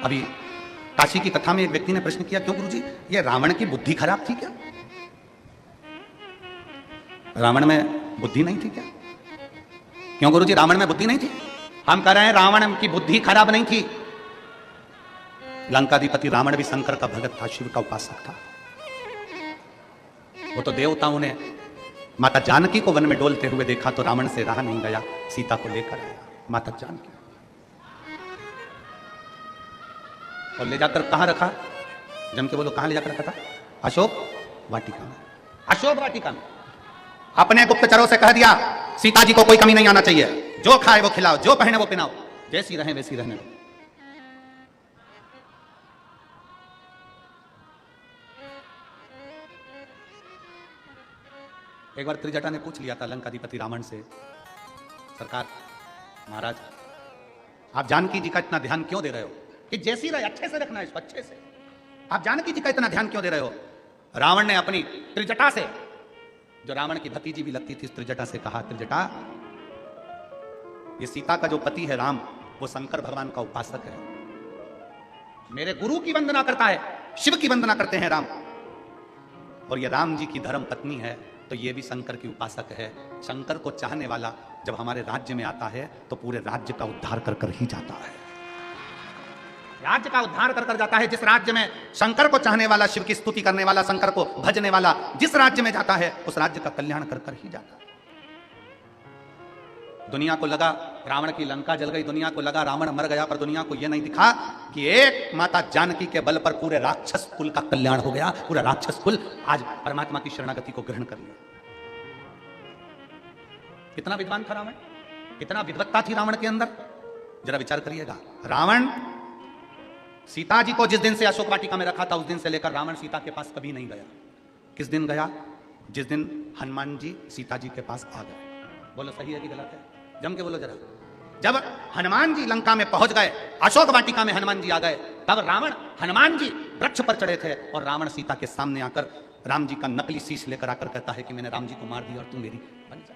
[SPEAKER 2] अभी काशी की कथा में एक व्यक्ति ने प्रश्न किया, क्यों गुरुजी, ये रावण की बुद्धि खराब थी क्या? रावण में बुद्धि नहीं थी क्या? क्यों गुरुजी, रावण में बुद्धि नहीं थी? हम कह रहे हैं रावण की बुद्धि खराब नहीं थी। लंकाधिपति रावण भी शंकर का भगत था, शिव का उपासक था। वो तो देवताओं ने माता जानकी को वन में डोलते हुए देखा तो रावण से रहा नहीं गया, सीता को लेकर आया माता जानकी, और ले जाकर कहां रखा? जम के बोलो, कहां ले जाकर रखा था? अशोक वाटिका में। अशोक वाटिका में अपने गुप्तचरों से कह दिया, सीता जी को कोई कमी नहीं आना चाहिए, जो खाए वो खिलाओ, जो पहने वो पहनाओ, जैसी रहे वैसी रहने दो। एक बार त्रिजटा ने पूछ लिया था लंकाधिपति रावण से, सरकार महाराज, आप जानकी जी का इतना ध्यान क्यों दे रहे हो कि जैसी रहे अच्छे से रखना है इसको, अच्छे से, आप जानकी जी का इतना ध्यान क्यों दे रहे हो? रावण ने अपनी त्रिजटा से, जो रावण की भतीजी भी लगती थी, त्रिजटा से कहा, त्रिजटा, ये सीता का जो पति है राम, वो शंकर भगवान का उपासक है, मेरे गुरु की वंदना करता है, शिव की वंदना करते हैं राम, और ये राम जी की धर्म पत्नी है, तो ये भी शंकर की उपासक है। शंकर को चाहने वाला जब हमारे राज्य में आता है तो पूरे राज्य का उद्धार कर कर ही जाता है, राज्य का उद्धार कर कर जाता है। जिस राज्य में शंकर को चाहने वाला, शिव की स्तुति करने वाला, शंकर को भजने वाला जिस राज्य में जाता है, उस राज्य का कल्याण कर कर ही जाता है। दुनिया को लगा रावण की लंका जल गई, दुनिया को लगा रावण मर गया, पर दुनिया को यह नहीं दिखा कि एक माता जानकी के बल पर पूरे राक्षस कुल का कल्याण हो गया। पूरा राक्षस कुल आज परमात्मा की शरणागति को ग्रहण कर लिया। कितना विद्वान था रावण, कितना विद्वत्ता थी रावण के अंदर, जरा विचार करिएगा। रावण सीता जी को जिस दिन से अशोक वाटिका में रखा था, उस दिन से लेकर रावण सीता के पास कभी नहीं गया। किस दिन गया? जिस दिन हनुमान जी सीता जी के पास आ गए। बोलो सही है कि गलत है? जम के बोलो जरा। जब हनुमान जी लंका में पहुंच गए, अशोक वाटिका में हनुमान जी आ गए, तब रावण, हनुमान जी वृक्ष पर चढ़े थे और रावण सीता के सामने आकर राम जी का नकली शीश लेकर आकर कहता है कि मैंने राम जी को मार दिया और तू मेरी बन जा।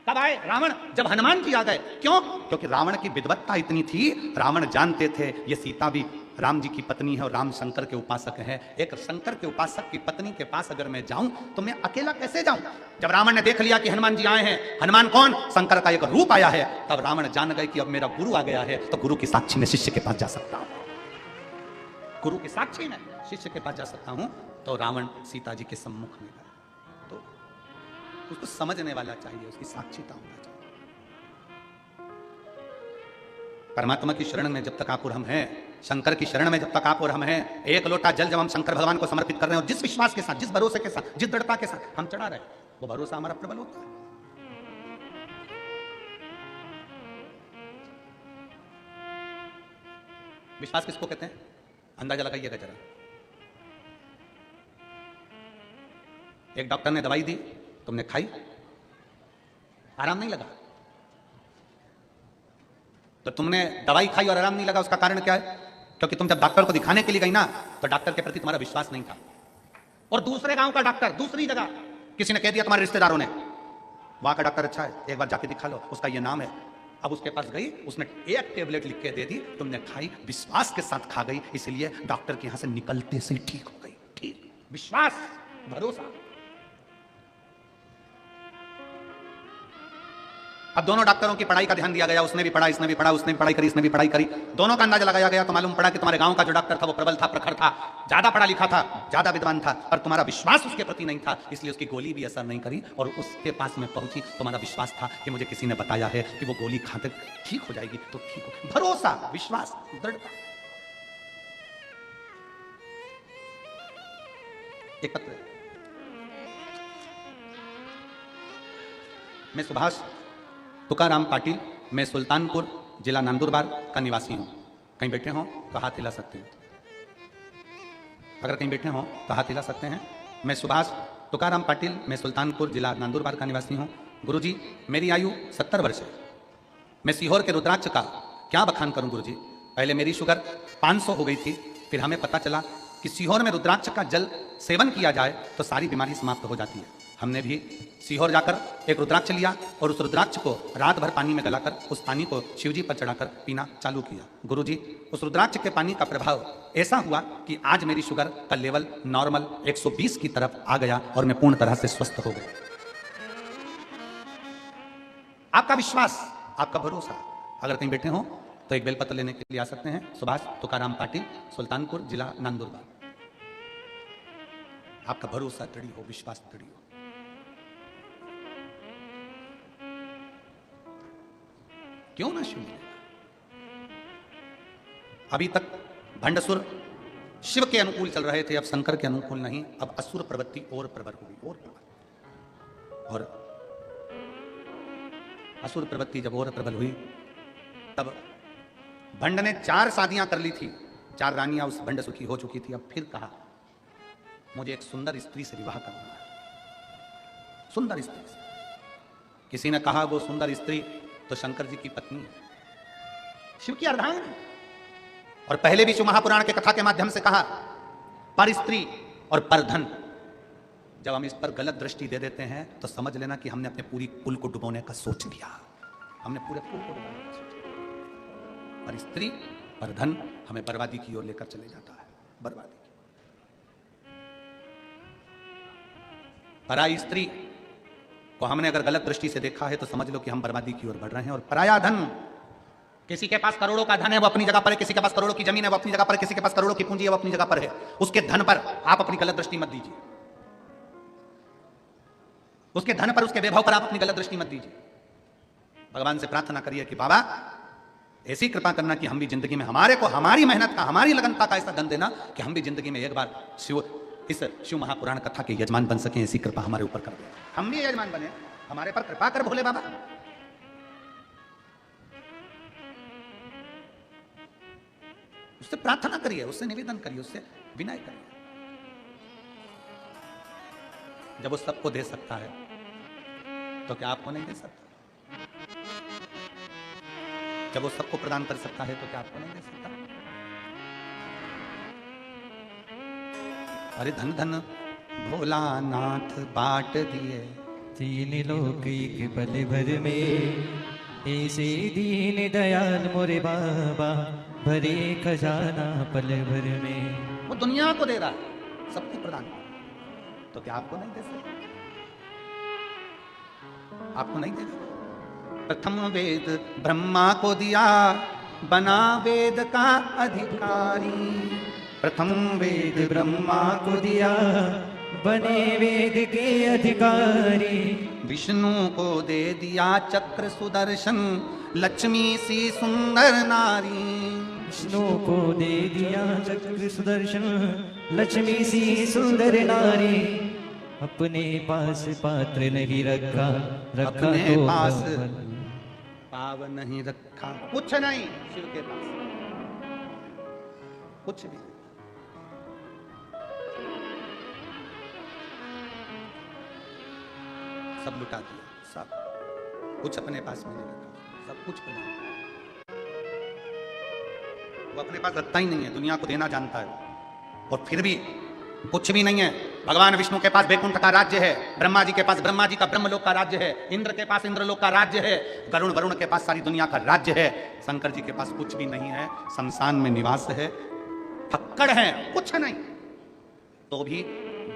[SPEAKER 2] तब आए रावण, जब हनुमान जी आ गए। क्यों? क्योंकि रावण की विद्वत्ता इतनी थी, रावण जानते थे ये सीता भी राम जी की पत्नी है और राम शंकर के उपासक है। एक शंकर के उपासक की पत्नी के पास अगर मैं जाऊं तो मैं अकेला कैसे जाऊं? जब रावण ने देख लिया कि हनुमान जी आए हैं, हनुमान कौन? शंकर का एक रूप आया है, तब रावण जान गए कि अब मेरा गुरु आ गया है, तो गुरु की साक्षी में शिष्य के पास जा सकता हूं, गुरु की साक्षी में शिष्य के पास जा सकता हूं। तो रावण सीता जी के सम्मुख में गया। तो उसको समझने वाला चाहिए, उसकी साक्षीता होना चाहिए। परमात्मा की शरण में जब तक आप और हम हैं, शंकर की शरण में जब तक आप और हम हैं, एक लोटा जल जब हम शंकर भगवान को समर्पित कर रहे हैं और जिस विश्वास के साथ, जिस भरोसे के साथ, जिस दृढ़ता के साथ हम चढ़ा रहे हैं, वो भरोसा हमारा प्रबल होता है। विश्वास किसको कहते हैं? अंदाजा लगाइएगा जरा। एक डॉक्टर ने दवाई दी, तुमने खाई, आराम नहीं लगा, तो तुमने दवाई खाई और आराम नहीं लगा, उसका कारण क्या है? क्योंकि तुम जब डॉक्टर को दिखाने के लिए गई ना, तो डॉक्टर के प्रति तुम्हारा विश्वास नहीं था। और दूसरे गांव का डॉक्टर, दूसरी जगह किसी ने कह दिया तुम्हारे रिश्तेदारों ने, वहां का डॉक्टर अच्छा है, एक बार जाके दिखा लो, उसका ये नाम है। अब उसके पास गई, उसने एक टेबलेट लिख के दे दी, तुमने खाई, विश्वास के साथ खा गई, इसलिए डॉक्टर के यहां से निकलते से ठीक हो गई। ठीक, विश्वास, भरोसा। अब दोनों डॉक्टरों की पढ़ाई का ध्यान दिया गया, उसने भी पढ़ा, इसने भी पढ़ा, उसने भी पढ़ाई करी, इसने भी पढ़ाई करी, दोनों का अंदाजा लगाया गया, तो मालूम पड़ा कि तुम्हारे गांव का जो डॉक्टर था वो प्रबल था, प्रखर था, ज्यादा पढ़ा लिखा था, ज्यादा विद्वान था, और तुम्हारा विश्वास उसके प्रति नहीं था, इसलिए उसकी गोली भी असर नहीं करी। और उसके पास में पहुंची, तुम्हारा विश्वास था कि मुझे किसी ने बताया है कि वो गोली खाते ठीक हो जाएगी, तो ठीक हो। भरोसा, विश्वास, दृढ़ता। एक पत्र, मैं सुभाष तुकाराम पाटिल, मैं सुल्तानपुर जिला नंदुरबार का निवासी हूं। कहीं बैठे हो तो हाथ हिला सकते हैं, अगर कहीं बैठे हो तो हाथ हिला सकते हैं। मैं सुभाष तुकाराम पाटिल, मैं सुल्तानपुर जिला नंदुरबार का निवासी हूं। गुरुजी, मेरी आयु 70 वर्ष है। मैं सीहोर के रुद्राक्ष का क्या बखान करूं गुरुजी। पहले मेरी शुगर 500 हो गई थी, फिर हमें पता चला कि सीहोर में रुद्राक्ष का जल सेवन किया जाए तो सारी बीमारी समाप्त हो जाती है। हमने भी सीहोर जाकर एक रुद्राक्ष लिया और उस रुद्राक्ष को रात भर पानी में गलाकर उस पानी को शिवजी पर चढ़ाकर पीना चालू किया। गुरुजी, उस रुद्राक्ष के पानी का प्रभाव ऐसा हुआ कि आज मेरी शुगर का लेवल नॉर्मल 120 की तरफ आ गया और मैं पूर्ण तरह से स्वस्थ हो गया। आपका विश्वास, आपका भरोसा, अगर कहीं बैठे हो तो एक बेलपत्र लेने के लिए आ सकते हैं। सुभाष तुकाराम पाटिल, सुल्तानपुर जिला, नंदुरबार। आपका भरोसा दृढ़ हो, विश्वास दृढ़ हो। क्यों ना शिव मिलेगा? अभी तक भंडसुर शिव के अनुकूल चल रहे थे, अब शंकर के अनुकूल नहीं। अब असुर प्रवृत्ति और प्रबल हुई, और प्रबल। और असुर प्रवृत्ति जब और प्रबल हुई तब भंड ने 4 शादियां कर ली थी, 4 रानियां उस भंड सुखी हो चुकी थी। अब फिर कहा मुझे एक सुंदर स्त्री से विवाह करना है, सुंदर स्त्री से। किसी ने कहा वो सुंदर स्त्री तो शंकर जी की पत्नी है, शिव की अर्धांगिनी। और पहले भी शिव महापुराण के कथा के माध्यम से कहा पर स्त्री और पर धन। जब हम इस पर गलत दृष्टि दे देते हैं तो समझ लेना कि हमने अपने पूरी कुल को डुबोने का सोच लिया, हमने पूरे कुल को डुबोने का सोच लिया। पर स्त्री पर धन हमें बर्बादी की ओर लेकर चले जाता है, बर्बादी की। पराई स्त्री को हमने अगर गलत दृष्टि से देखा है तो समझ लो कि हम बर्बादी की ओर बढ़ रहे हैं। और पराया धन, किसी के पास करोड़ों का धन है वो अपनी जगह पर है, किसी के पास करोड़ों की जमीन है वो अपनी जगह पर है, किसी के पास करोड़ों की पूंजी है वो अपनी जगह पर है। उसके धन पर आप अपनी गलत दृष्टि मत दीजिए, उसके धन पर, उसके वैभव पर आप अपनी गलत दृष्टि मत दीजिए। भगवान से प्रार्थना करिए कि बाबा ऐसी कृपा करना कि हम भी जिंदगी में हमारे को हमारी मेहनत का, हमारी लगनता का ऐसा धन देना कि हम भी जिंदगी में एक बार इस शिव महापुराण कथा के यजमान बन सकें। ऐसी कृपा हमारे ऊपर कर दे, हम भी यजमान बने, हमारे पर कृपा कर भोले बाबा। उससे प्रार्थना करिए, उससे निवेदन करिए, उससे विनय करिए। जब वो सबको दे सकता है तो क्या आपको नहीं दे सकता? जब वो सबको प्रदान कर सकता है तो क्या आपको नहीं दे सकता? अरे धन धन भोलानाथ बाट दिए,
[SPEAKER 1] 3 लोक के पल भर में, ऐसे दीन दयाल मोरे बाबा, भरे खजाना पल भर में।
[SPEAKER 2] वो दुनिया को दे रहा है, सबको प्रदान कर, तो क्या आपको नहीं दे सकता? आपको नहीं दे सकता? प्रथम वेद ब्रह्मा को दिया, बना वेद का अधिकारी।
[SPEAKER 1] प्रथम वेद ब्रह्मा को दिया, बने वेद के अधिकारी।
[SPEAKER 2] विष्णु को दे दिया चक्र सुदर्शन, लक्ष्मी सी सुंदर नारी।
[SPEAKER 1] विष्णु को दे दिया चक्र सुदर्शन, लक्ष्मी सी सुंदर नारी। अपने पास पात्र नहीं रखा, रखा
[SPEAKER 2] अपने
[SPEAKER 1] तो
[SPEAKER 2] पास पाव नहीं रखा। कुछ नहीं शिव के पास, कुछ भी। सब लुटा दिया, सब कुछ अपने पास में नहीं रखा, सब कुछ बना। वो अपने पास रखता ही नहीं है, दुनिया को देना जानता है। और फिर भी कुछ भी नहीं है। भगवान विष्णु के पास वैकुंठ का राज्य है, ब्रह्मा जी के पास ब्रह्मा जी का ब्रह्मलोक का राज्य है, इंद्र के पास इंद्रलोक का राज्य है, गरुण वरुण के पास सारी दुनिया का राज्य है। शंकर जी के पास कुछ भी नहीं है, शमशान में निवास है, फक्कड़ है, कुछ नहीं। तो भी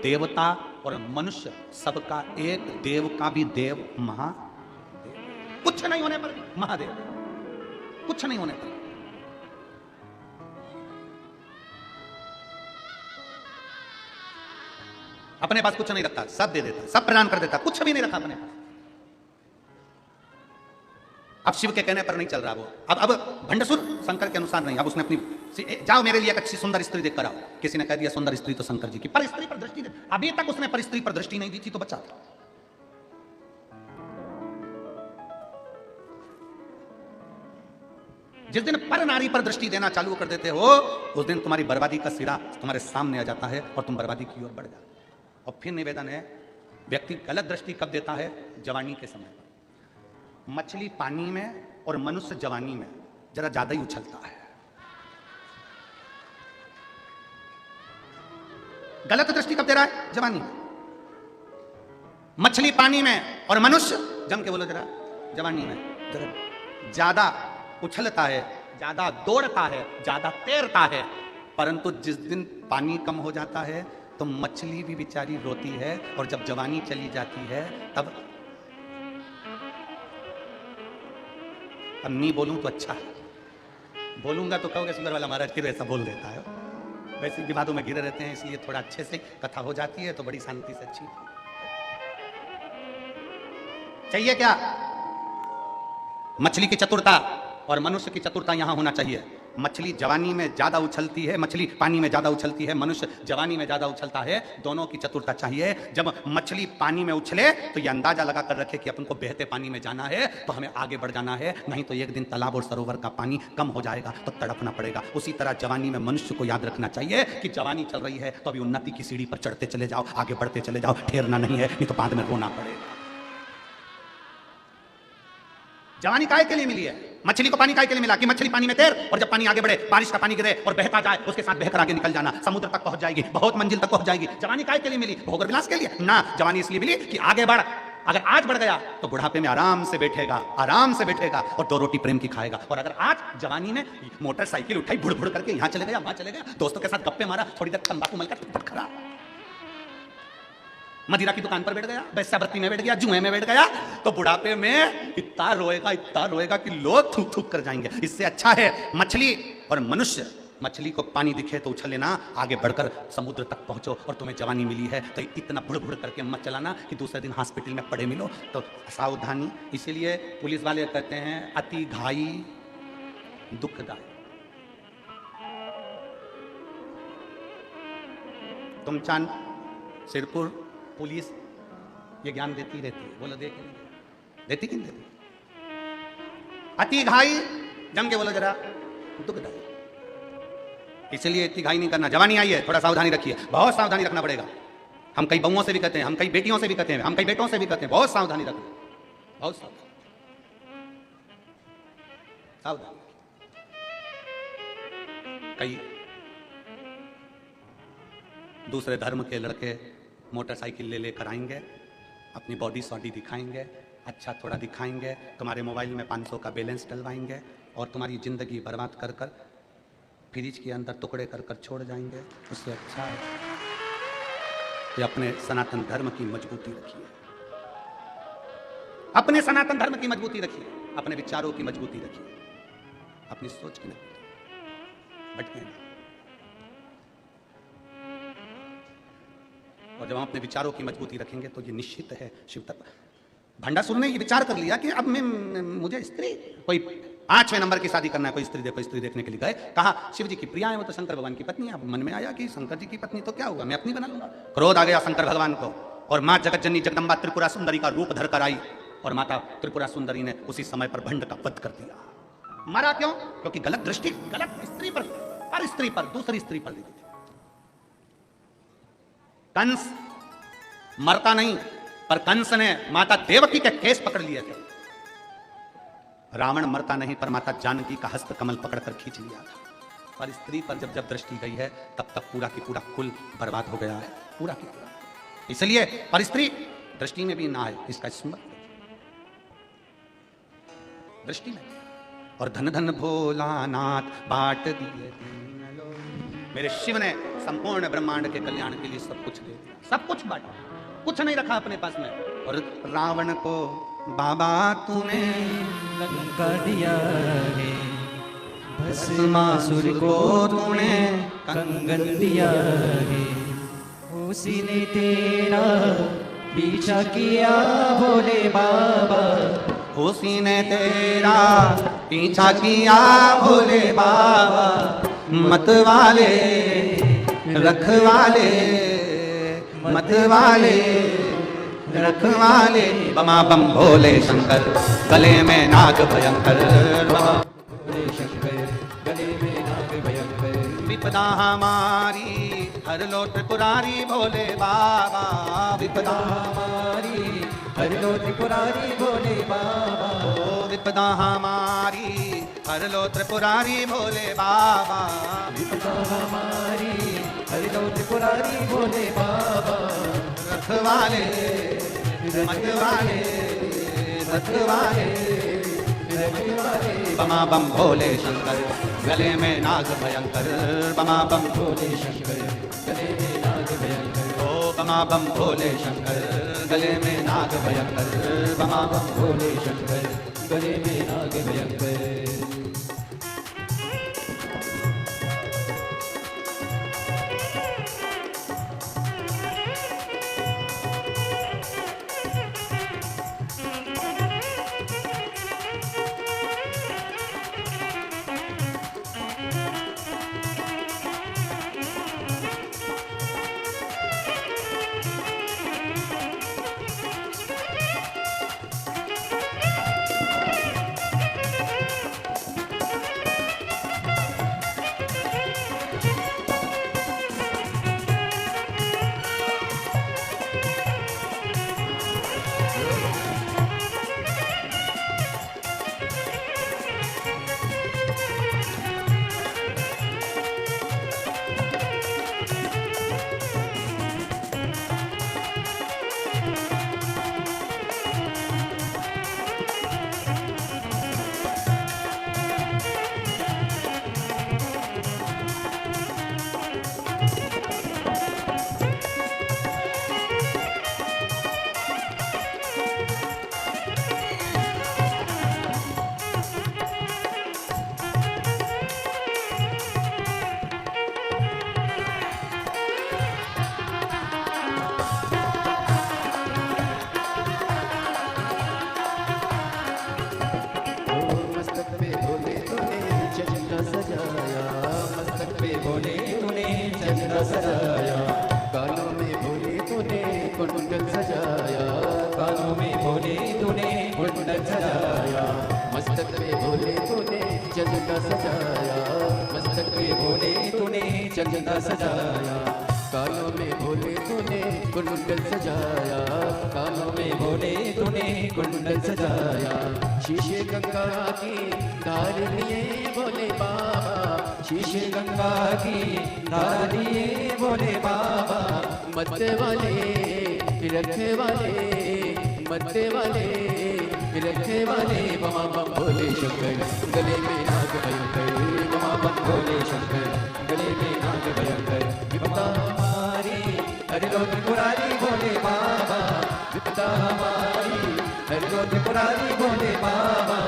[SPEAKER 2] देवता और मनुष्य सबका एक, देव का भी देव महादेव। कुछ नहीं होने पर महादेव, कुछ नहीं होने पर। अपने पास कुछ नहीं रखता, सब दे देता, सब प्रदान कर देता, कुछ भी नहीं रखा अपने पास। अब शिव के कहने पर नहीं चल रहा वो। अब भंडसुर शंकर के अनुसार नहीं। अब उसने अपनी, जाओ मेरे लिए एक अच्छी सुंदर स्त्री देख कर आओ। किसी ने कह दिया सुंदर स्त्री तो शंकर जी की, पर स्त्री पर दृष्टि दे। अभी तक उसने पर स्त्री पर दृष्टि नहीं दी थी तो बचा था। जिस दिन पर नारी पर दृष्टि देना चालू कर देते हो, उस दिन तुम्हारी बर्बादी का सिरा तुम्हारे सामने आ जाता है और तुम बर्बादी की ओर बढ़ जाते हो। और फिर निवेदन है, व्यक्ति गलत दृष्टि कब देता है? जवानी के समय पर। मछली पानी में और मनुष्य जवानी में जरा ज्यादा ही उछलता है। गलत दृष्टि कब दे रहा है? जवानी में। मछली पानी में और मनुष्य, जम के बोलो जरा, जवानी में ज्यादा उछलता है, ज्यादा दौड़ता है, ज्यादा तैरता है, परंतु जिस दिन पानी कम हो जाता है तो मछली भी बेचारी रोती है, और जब जवानी चली जाती है तब, अब नहीं बोलूं तो अच्छा है, बोलूंगा तो कहोगे सुंदर वाला महाराज फिर ऐसा बोल देता है। वैसे विवादों में घिरे रहते हैं, इसलिए थोड़ा अच्छे से कथा हो जाती है तो बड़ी शांति से अच्छी चाहिए। क्या मछली की चतुरता और मनुष्य की चतुरता यहां होना चाहिए। मछली जवानी में ज्यादा उछलती है, मछली पानी में ज्यादा उछलती है, मनुष्य जवानी में ज्यादा उछलता है। दोनों की चतुरता चाहिए। जब मछली पानी में उछले तो यह अंदाजा लगा कर रखे कि अपन को बहते पानी में जाना है, तो हमें आगे बढ़ जाना है, नहीं तो एक दिन तालाब और सरोवर का पानी कम हो जाएगा तो तड़पना पड़ेगा। उसी तरह जवानी में मनुष्य को याद रखना चाहिए कि जवानी चल रही है तो अभी उन्नति की सीढ़ी पर चढ़ते चले जाओ, आगे बढ़ते चले जाओ, ठहरना नहीं है, नहीं तो बाद में रोना पड़ेगा। जवानी काय के लिए मिली है? मछली को पानी काय के लिए मिला कि मछली पानी में तैर, और जब पानी आगे बढ़े, बारिश का पानी गिरे और बहता जाए, उसके साथ बहकर आगे निकल जाना, समुद्र तक पहुंच जाएगी, बहुत मंजिल तक पहुंच जाएगी। जवानी काय के लिए मिली? भोग और विलास के लिए ना, जवानी इसलिए मिली कि आगे बढ़। अगर आज बढ़ गया तो बुढ़ापे में आराम से बैठेगा, आराम से बैठेगा और 2 रोटी प्रेम की खाएगा। और अगर आज जवानी में मोटरसाइकिल उठाई, बुड़ बुड़ करके यहां चले गया, वहां चले गया, दोस्तों के साथ गप्पे मारा, थोड़ी देर तंबाकू मलकर खड़ा, मदिरा की दुकान पर बैठ गया, वैश्यावृत्ति में बैठ गया, जुए में बैठ गया, तो बुढ़ापे में इतना रोएगा कि लोग थूक थूक कर जाएंगे। इससे अच्छा है मछली और मनुष्य। मछली को पानी दिखे तो उछल लेना, आगे बढ़कर समुद्र तक पहुंचो, और तुम्हें जवानी मिली है तो इतना बुड़ बुड़ करके मत चलाना कि दूसरे दिन हॉस्पिटल में पड़े मिलो। तो सावधानी। इसीलिए पुलिस वाले कहते हैं अति घाई दुखदायक। तुम चांद सिरपुर पुलिस ये ज्ञान देती रहती है, बोलो देती कि नहीं देती? अति घाई, जम के बोलो जरा, दुखदायी। इसलिए इतनी घाई नहीं करना। जवानी आई है, थोड़ा सावधानी रखिए, बहुत सावधानी रखना पड़ेगा। हम कई बहुओं से भी कहते हैं, हम कई बेटियों से भी कहते हैं, हम कई बेटों से भी कहते हैं, बहुत सावधानी रखना, बहुत सावधानी। कई दूसरे धर्म के लड़के मोटरसाइकिल ले लेकर आएंगे, अपनी बॉडी सॉडी दिखाएंगे, अच्छा थोड़ा दिखाएंगे, तुम्हारे मोबाइल में 500 का बैलेंस डलवाएंगे और तुम्हारी ज़िंदगी बर्बाद कर कर फ्रिज के अंदर टुकड़े कर कर छोड़ जाएंगे। उससे अच्छा है कि अपने सनातन धर्म की मजबूती रखिए, अपने सनातन धर्म की मजबूती रखिए, अपने विचारों की मजबूती रखिए, अपनी सोच की मजबूती भटके। और जब हम अपने विचारों की मजबूती रखेंगे तो ये निश्चित है शिव तक। भंडासुर ने ये विचार कर लिया कि अब मुझे स्त्री, कोई 5वें नंबर की शादी करना है, कोई स्त्री देखने के लिए गए, कहा शिव जी की प्रिया है वो तो शंकर भगवान की पत्नी है। अब मन में आया कि शंकर जी की पत्नी तो क्या हुआ, मैं अपनी बना लूंगा। क्रोध आ गया शंकर भगवान को, और माँ जगतजननी जगदम्बा त्रिपुरा सुंदरी का रूप धर कर आई, और माता त्रिपुरा सुंदरी ने उसी समय पर भंड का वध कर दिया। मरा क्यों? क्योंकि गलत दृष्टि, गलत स्त्री पर दूसरी स्त्री पर दी थी। कंस मरता नहीं, पर कंस ने माता देवकी के केस पकड़ लिए थे। रावण मरता नहीं, पर माता जानकी का हस्त कमल पकड़कर खींच लिया था। पर स्त्री पर जब जब दृष्टि गई है तब तक पूरा की पूरा कुल बर्बाद हो गया है, पूरा की पूरा। इसलिए पर स्त्री दृष्टि में भी ना आए, इसका स्मरण दृष्टि में। और धन धन भोलानाथ बाट दिए दीन लोग। मेरे शिव ने संपूर्ण ब्रह्मांड के कल्याण के लिए सब कुछ दे दिया, सब कुछ बांटा, कुछ नहीं रखा अपने पास में। और रावण को बाबा तूने
[SPEAKER 1] लंका दिया है, भस्मासुर को तूने कंगन दिया है, उसी ने तेरा पीछा किया भोले बाबा,
[SPEAKER 2] उसी ने तेरा पीछा किया भोले बाबा। मतवाले रखवाले, मतवाले रखवाले, बमा बम भोले शंकर गले में नाग भयंकर,
[SPEAKER 1] भोले शंकर गले में नाग भयंकर।
[SPEAKER 2] विपदा हमारी हर लो त्रिपुरारी भोले बाबा, विपदा
[SPEAKER 1] हमारी हर लो त्रिपुरारी भोले बाबा,
[SPEAKER 2] विपदा हमारी हर लो त्रिपुरारी भोले बाबा,
[SPEAKER 1] विपदा हमारी हर लो त्रिपुरारी भोले बाबा।
[SPEAKER 2] रखवाले मतवाले मतवाले बमा बम भोले शंकर गले में नाग भयंकर बमा बम भोले शंकर गले में नाग भयंकर ओ बमा बम भोले शंकर गले में नाग भयंकर बमा बम भोले शंकर गले में नाग भयंकर
[SPEAKER 3] सजाया कानों में भोले तूने कुंडल सजाया कानों में भोले तूने कुंडल सजाया मस्तक पे भोले तूने चंदा सजाया मस्तक पे भोले तूने चंदा सजाया कानों में भोले तूने कुंडल सजाया कानों में भोले तूने कुंडल सजाया शीशे गंगा की धार लिए भोले बाबा शीशे गंगा की धार लिए भोले बाबा मत्ते वाले रखे वाले मत्ते वाले रखे वाले बमा बम भोले शंकर गले में नाग भयंकर बमा बम भोले शंकर गले में नाग भयंकर विपदा हमारी हरि लो त्रिपुरारी भोले बाबा विपदा हमारी हरि लो त्रिपुरारी भोले बाबा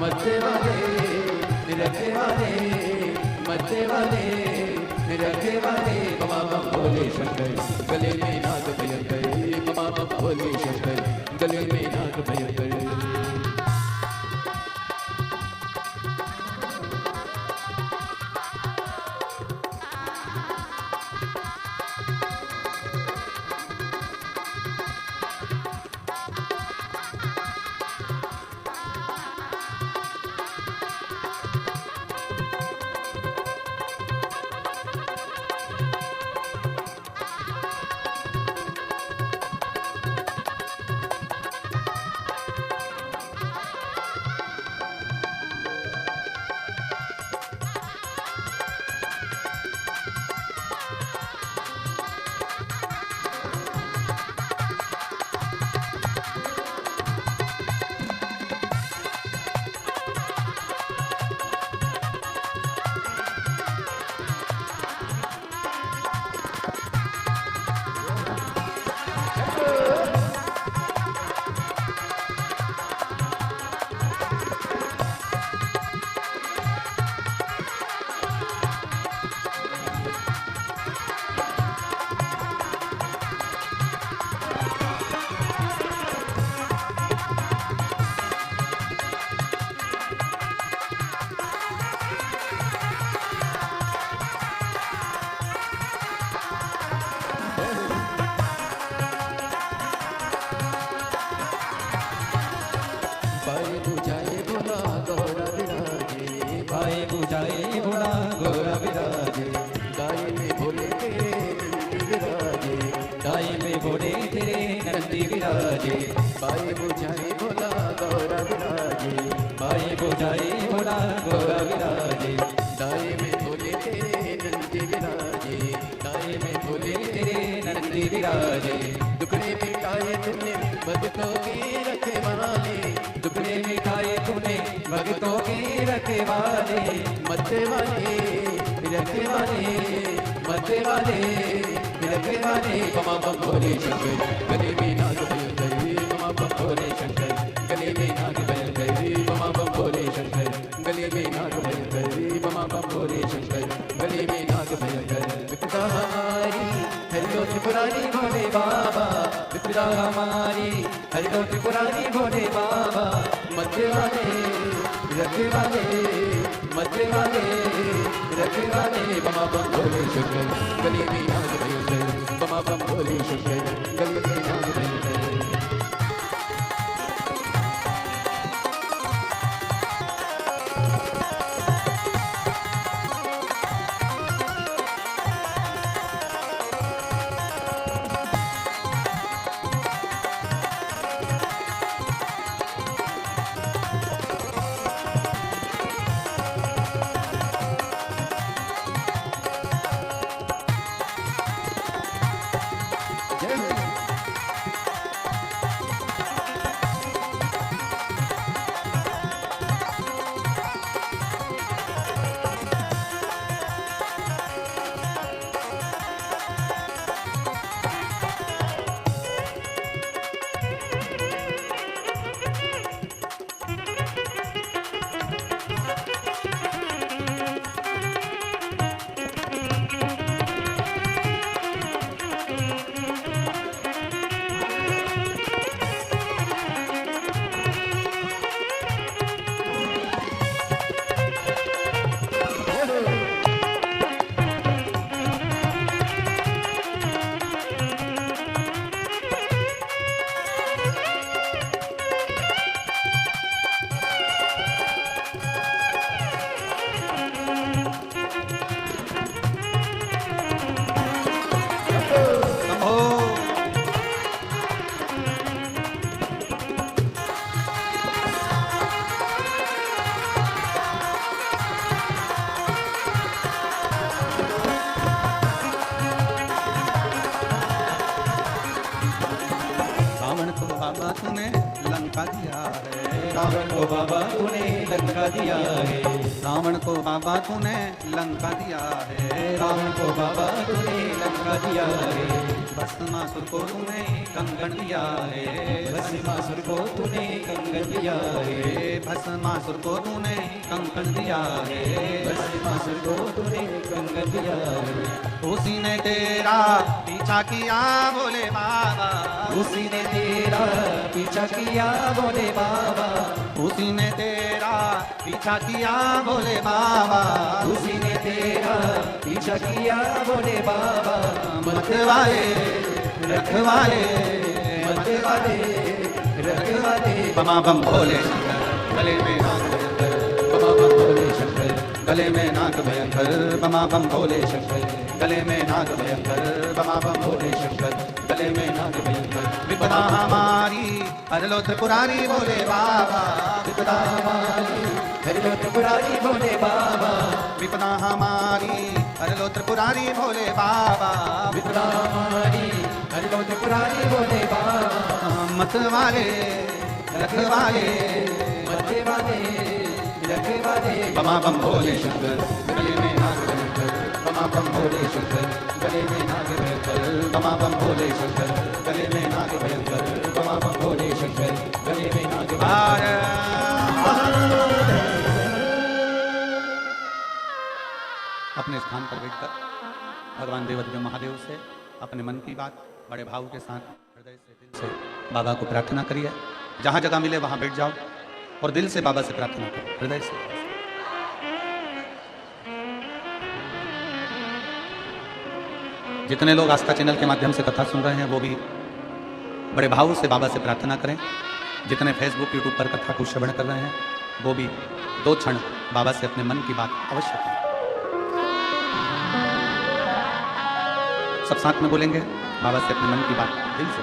[SPEAKER 3] मत्ते वाले रखे वाले मत्ते वाले रखे वाले बमा बम भोले शंकर गले में नाग भयंकर बमा बम भोले शंकर गले में नाग भयंकर विराजे बाई बुझाए भोला गौरा विराजे बाई बुझाए भोला गौरा विराजे दाए में भोले तेरे नंदी विराजे दाए में भोले तेरे नंदी विराजे दुखड़े मिटाए तुमने बद भक्तों के रखवाले,
[SPEAKER 1] टुकड़े मिठाई तूने भक्तों के रखवाले,
[SPEAKER 3] मत्थे वाले रखवाले, मत्थे वाले रखवाले। बमा बम भोले शंकर, गले में नाग भयंकर, बमा बम भोले शंकर, गले में नाग भयंकर, बमा बम भोले शंकर, गले में नाग भयंकर, बमा बम भोले शंकर, गले में नाग भयंकर। विपदा हमारी हरिओ त्रिपुरारी भोले बाबा,
[SPEAKER 1] विपदा हमारी हरिओ त्रिपुरारी भोले बाबा,
[SPEAKER 3] मत्थे वाले रखवाले, मत्थे वाले रखवाले। बमा बम भोले शंकर, गले में नाग भयंकर, बमा बम भोले शंकर, गले में नाग भयंकर।
[SPEAKER 2] बाबा तूने लंका दिया है,
[SPEAKER 1] रावण को बाबा तूने लंका दिया है,
[SPEAKER 2] रावण को बाबा तूने लंका दिया है,
[SPEAKER 1] रावण को बाबा तूने लंका दिया है,
[SPEAKER 2] भस्मासुर को तूने कंगन दिया है,
[SPEAKER 1] भस्मासुर को तूने कंगन दिया है,
[SPEAKER 2] भस्मासुर को तूने कंकण दिया है,
[SPEAKER 1] भस्मासुर को तूने कंगन दिया है,
[SPEAKER 2] उसी ने तेरा पीछा किया बोले बाबा,
[SPEAKER 1] उसी ने तेरा पीछा किया बोले बाबा,
[SPEAKER 2] उसी ने तेरा पीछा किया बोले बाबा,
[SPEAKER 1] उसी ने तेरा पीछा किया बोले बाबा,
[SPEAKER 2] मत वाले रखवाले,
[SPEAKER 1] मत वाले रखवाले।
[SPEAKER 2] बमा बम भोले शंकर, गले में नाग भयंकर,
[SPEAKER 3] बमा बम भोले शंकर,
[SPEAKER 2] गले में नाग भयंकर, बमा बम भोले शंकर, गले में नाग भयंकर, बमा बम भोले शंकर, गले में नाग भयंकर। विपदा हमारी हरलो त्रिपुरारी बोले बाबा,
[SPEAKER 1] विपदा हमारी हरिओ त्रिपुरारी बोले बाबा,
[SPEAKER 2] विपदा हमारी हरलो त्रिपुरारी बोले बाबा,
[SPEAKER 1] विपदा हमारी हरिओ त्रिपुरारी बोले बाबा,
[SPEAKER 2] मत वाले रखवाले,
[SPEAKER 1] मत वाले रखवाले।
[SPEAKER 2] बमा बम भोले शंकर, गले में नाग भयंकर, बमा बम भोले शंकर, गले में नाग भयंकर, बमा बम भोले शंकर, गले में नाग भयंकर, बमा बम भोले शंकर, गले में नाग अपने स्थान पर बैठकर भगवान देवदेव महादेव से अपने मन की बात बड़े भाव के साथ हृदय से दिल से बाबा को प्रार्थना करिए। जहाँ जगह मिले वहाँ बैठ जाओ और दिल से बाबा से प्रार्थना करो, हृदय से। जितने लोग आस्था चैनल के माध्यम से कथा सुन रहे हैं वो भी बड़े भाव से बाबा से प्रार्थना करें। जितने फेसबुक यूट्यूब पर कथा को श्रवण कर रहे हैं वो भी 2 क्षण बाबा से अपने मन की बात अवश्य करें। सब साथ में बोलेंगे बाबा से अपने मन की बात दिल से।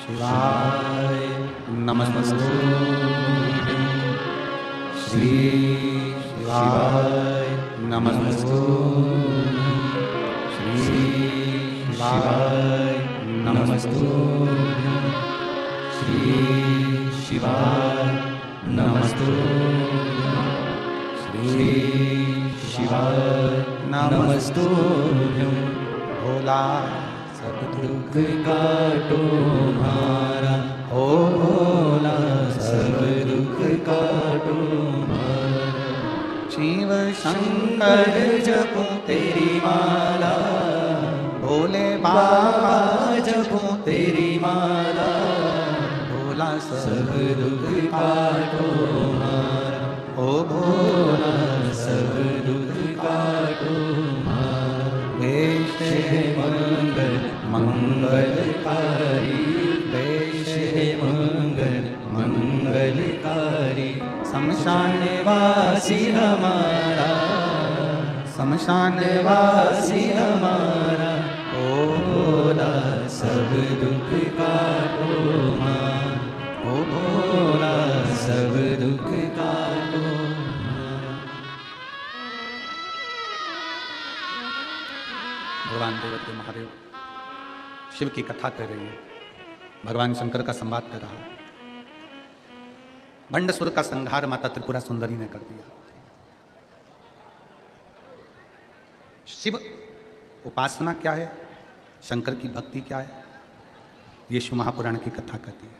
[SPEAKER 2] शिवाय नमस्ते, श्री शिवाय
[SPEAKER 1] नमस्तुभ्यं श्री शिवाय नमस्तुभ्यं श्री शिवाय नमस्तुभ्यं श्री शिवाय नमस्तुभ्यं
[SPEAKER 2] भोला
[SPEAKER 1] सब दुख काटो हमारा ओ भोला सब दुख काटो हमारा
[SPEAKER 2] शिव
[SPEAKER 1] शंकर
[SPEAKER 2] शंकर
[SPEAKER 1] जपो तेरी माला
[SPEAKER 2] भोले
[SPEAKER 1] बाबा
[SPEAKER 2] बाबा
[SPEAKER 1] जपो तेरी माला
[SPEAKER 2] भोला
[SPEAKER 1] सब दुख काटो हमारा
[SPEAKER 2] ओ
[SPEAKER 1] भोला सब दुख काटो हमारा
[SPEAKER 2] देश
[SPEAKER 1] हे मंगल मंगलकारी
[SPEAKER 2] देश
[SPEAKER 1] हे मंगल मंगलकारी
[SPEAKER 2] शमशान
[SPEAKER 1] वासी हमारा
[SPEAKER 2] शमशान
[SPEAKER 1] वासी हमारा
[SPEAKER 2] ओ
[SPEAKER 1] भोला सब दुख काटो हमारा
[SPEAKER 2] ओ
[SPEAKER 1] भोला सब दुख काटो हमारा।
[SPEAKER 2] भगवान देवते महादेव शिव की कथा कर रही है, भगवान शंकर का संवाद कर रहा है। भंडसुर का संहार माता त्रिपुरा सुंदरी ने कर दिया। शिव उपासना क्या है, शंकर की भक्ति क्या है, ये शिव महापुराण की कथा कहती है।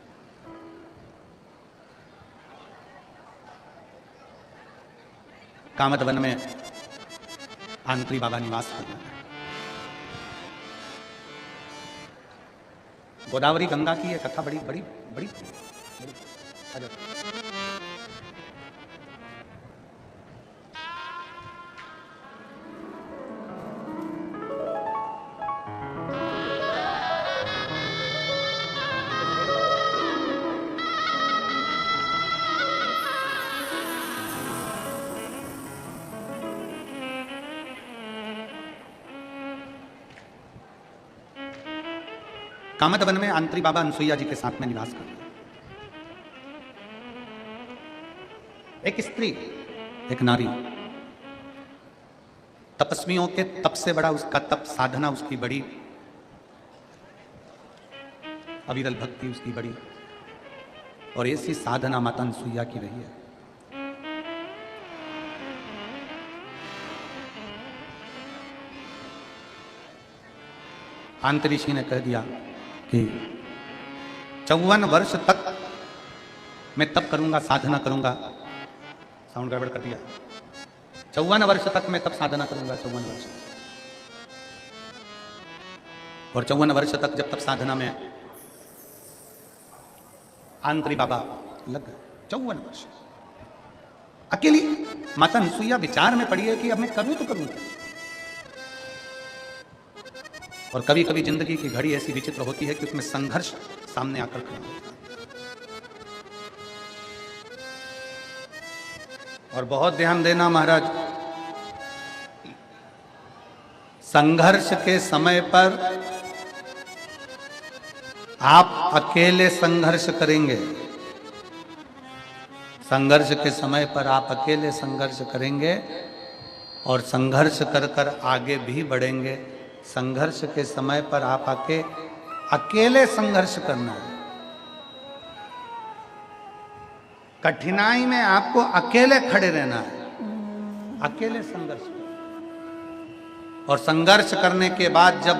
[SPEAKER 2] कामद वन में आंतरी बाबा निवास कर रहे हैं। गोदावरी गंगा की यह कथा बड़ी बड़ी बड़ी, बड़ी अजब। कामद वन में आंतरी बाबा अनसुईया जी के साथ में निवास कर रहे हैं। एक स्त्री, एक नारी, तपस्वियों के तप से बड़ा उसका तप, साधना उसकी बड़ी, अविरल भक्ति उसकी बड़ी, और ऐसी साधना माता अनसुईया की रही है। आंतरी ऋषि ने कह दिया कि 54 वर्ष तक मैं तप करूंगा, साधना करूंगा। साउंड गड़बड़ कर दिया। 54 वर्ष तक मैं तप साधना करूंगा, 54 वर्ष। और 54 वर्ष तक जब तप साधना में आंतरी बाबा लग गए, 54 वर्ष अकेली माता अनसुईया विचार में पड़ी है कि अब मैं करूं तो करूं। और कभी कभी जिंदगी की घड़ी ऐसी विचित्र होती है कि उसमें संघर्ष सामने आकर खड़ा होता है। और बहुत ध्यान देना महाराज, संघर्ष के समय पर आप अकेले संघर्ष करेंगे। संघर्ष के समय पर आप अकेले संघर्ष करेंगे और संघर्ष कर कर आगे भी बढ़ेंगे। संघर्ष के समय पर आप अकेले संघर्ष करना है। कठिनाई में आपको अकेले खड़े रहना है, अकेले संघर्ष करना। और संघर्ष करने के बाद जब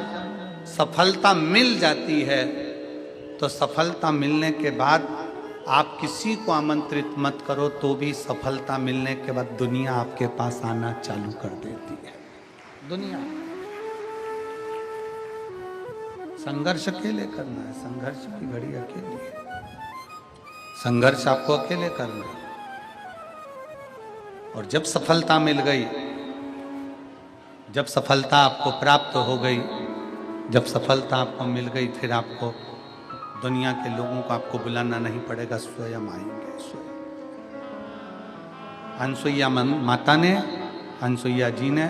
[SPEAKER 2] सफलता मिल जाती है तो सफलता मिलने के बाद आप किसी को आमंत्रित मत करो तो भी सफलता मिलने के बाद दुनिया आपके पास आना चालू कर देती है। दुनिया संघर्ष अकेले करना है, संघर्ष की घड़ी अकेली है, संघर्ष आपको अकेले करना है। और जब सफलता मिल गई, जब सफलता आपको प्राप्त हो गई, जब सफलता आपको मिल गई, फिर आपको दुनिया के लोगों को आपको बुलाना नहीं पड़ेगा, स्वयं आएंगे। स्वयं अनसुईया माता ने, अनसुईया जी ने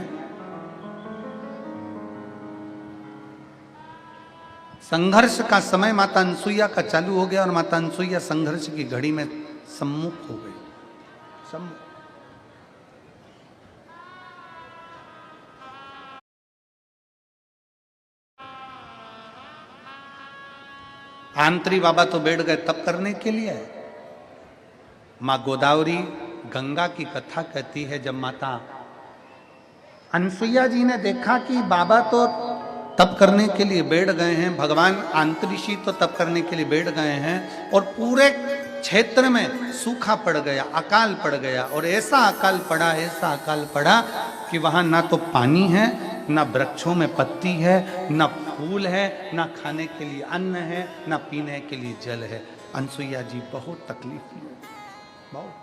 [SPEAKER 2] संघर्ष का समय माता अनसुईया का चालू हो गया और माता अनसुईया संघर्ष की घड़ी में सम्मुख हो गई। आंतरी बाबा तो बैठ गए तप करने के लिए। माँ गोदावरी गंगा की कथा कहती है, जब माता अनसुईया जी ने देखा कि बाबा तो तप करने के लिए बैठ गए हैं, भगवान आंतरिषि तो तप करने के लिए बैठ गए हैं, और पूरे क्षेत्र में सूखा पड़ गया, अकाल पड़ गया, और ऐसा अकाल पड़ा, ऐसा अकाल पड़ा कि वहां ना तो पानी है, ना वृक्षों में पत्ती है, ना फूल है, ना खाने के लिए अन्न है, ना पीने के लिए जल है। अनसुईया जी बहुत तकलीफ हुई, बहुत।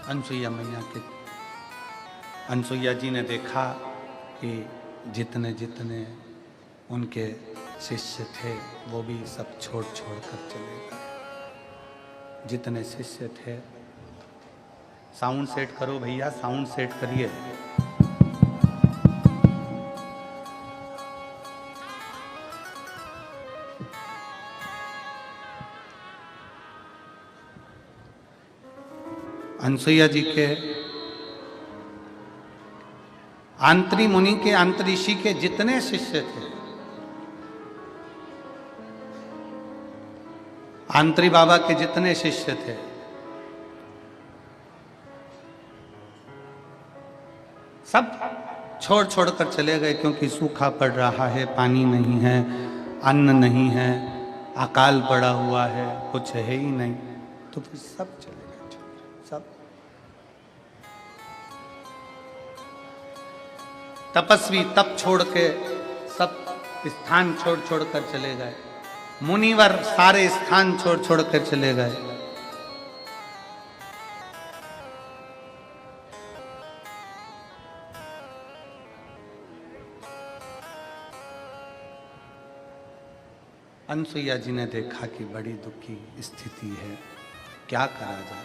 [SPEAKER 2] अनसुईया मैया के अनसुईया जी ने देखा कि जितने जितने उनके शिष्य थे वो भी सब छोड़ छोड़ कर चले गए। जितने शिष्य थे, साउंड सेट करो भैया, साउंड सेट करिए। अनसुईया जी के आंतरी मुनि के, आंतरिषि के जितने शिष्य थे, आंतरी बाबा के जितने शिष्य थे, सब छोड़ छोड़ कर चले गए, क्योंकि सूखा पड़ रहा है, पानी नहीं है, अन्न नहीं है, अकाल पड़ा हुआ है, कुछ है ही नहीं। तो फिर सब चले गए, सब। तपस्वी तप छोड़ के सब स्थान छोड़ छोड़ कर चले गए, मुनिवर सारे स्थान छोड़ छोड़ कर चले गए। अनसुईया जी ने देखा कि बड़ी दुखी स्थिति है, क्या करा जाए।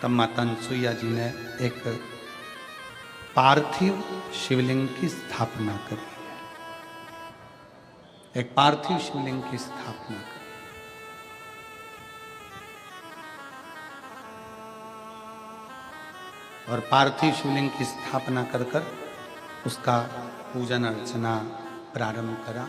[SPEAKER 2] तब माता अनसुईया जी ने एक पार्थिव शिवलिंग की स्थापना करी, एक पार्थिव शिवलिंग की स्थापना करी। और पार्थिव शिवलिंग की स्थापना कर कर उसका पूजन अर्चना प्रारंभ करा।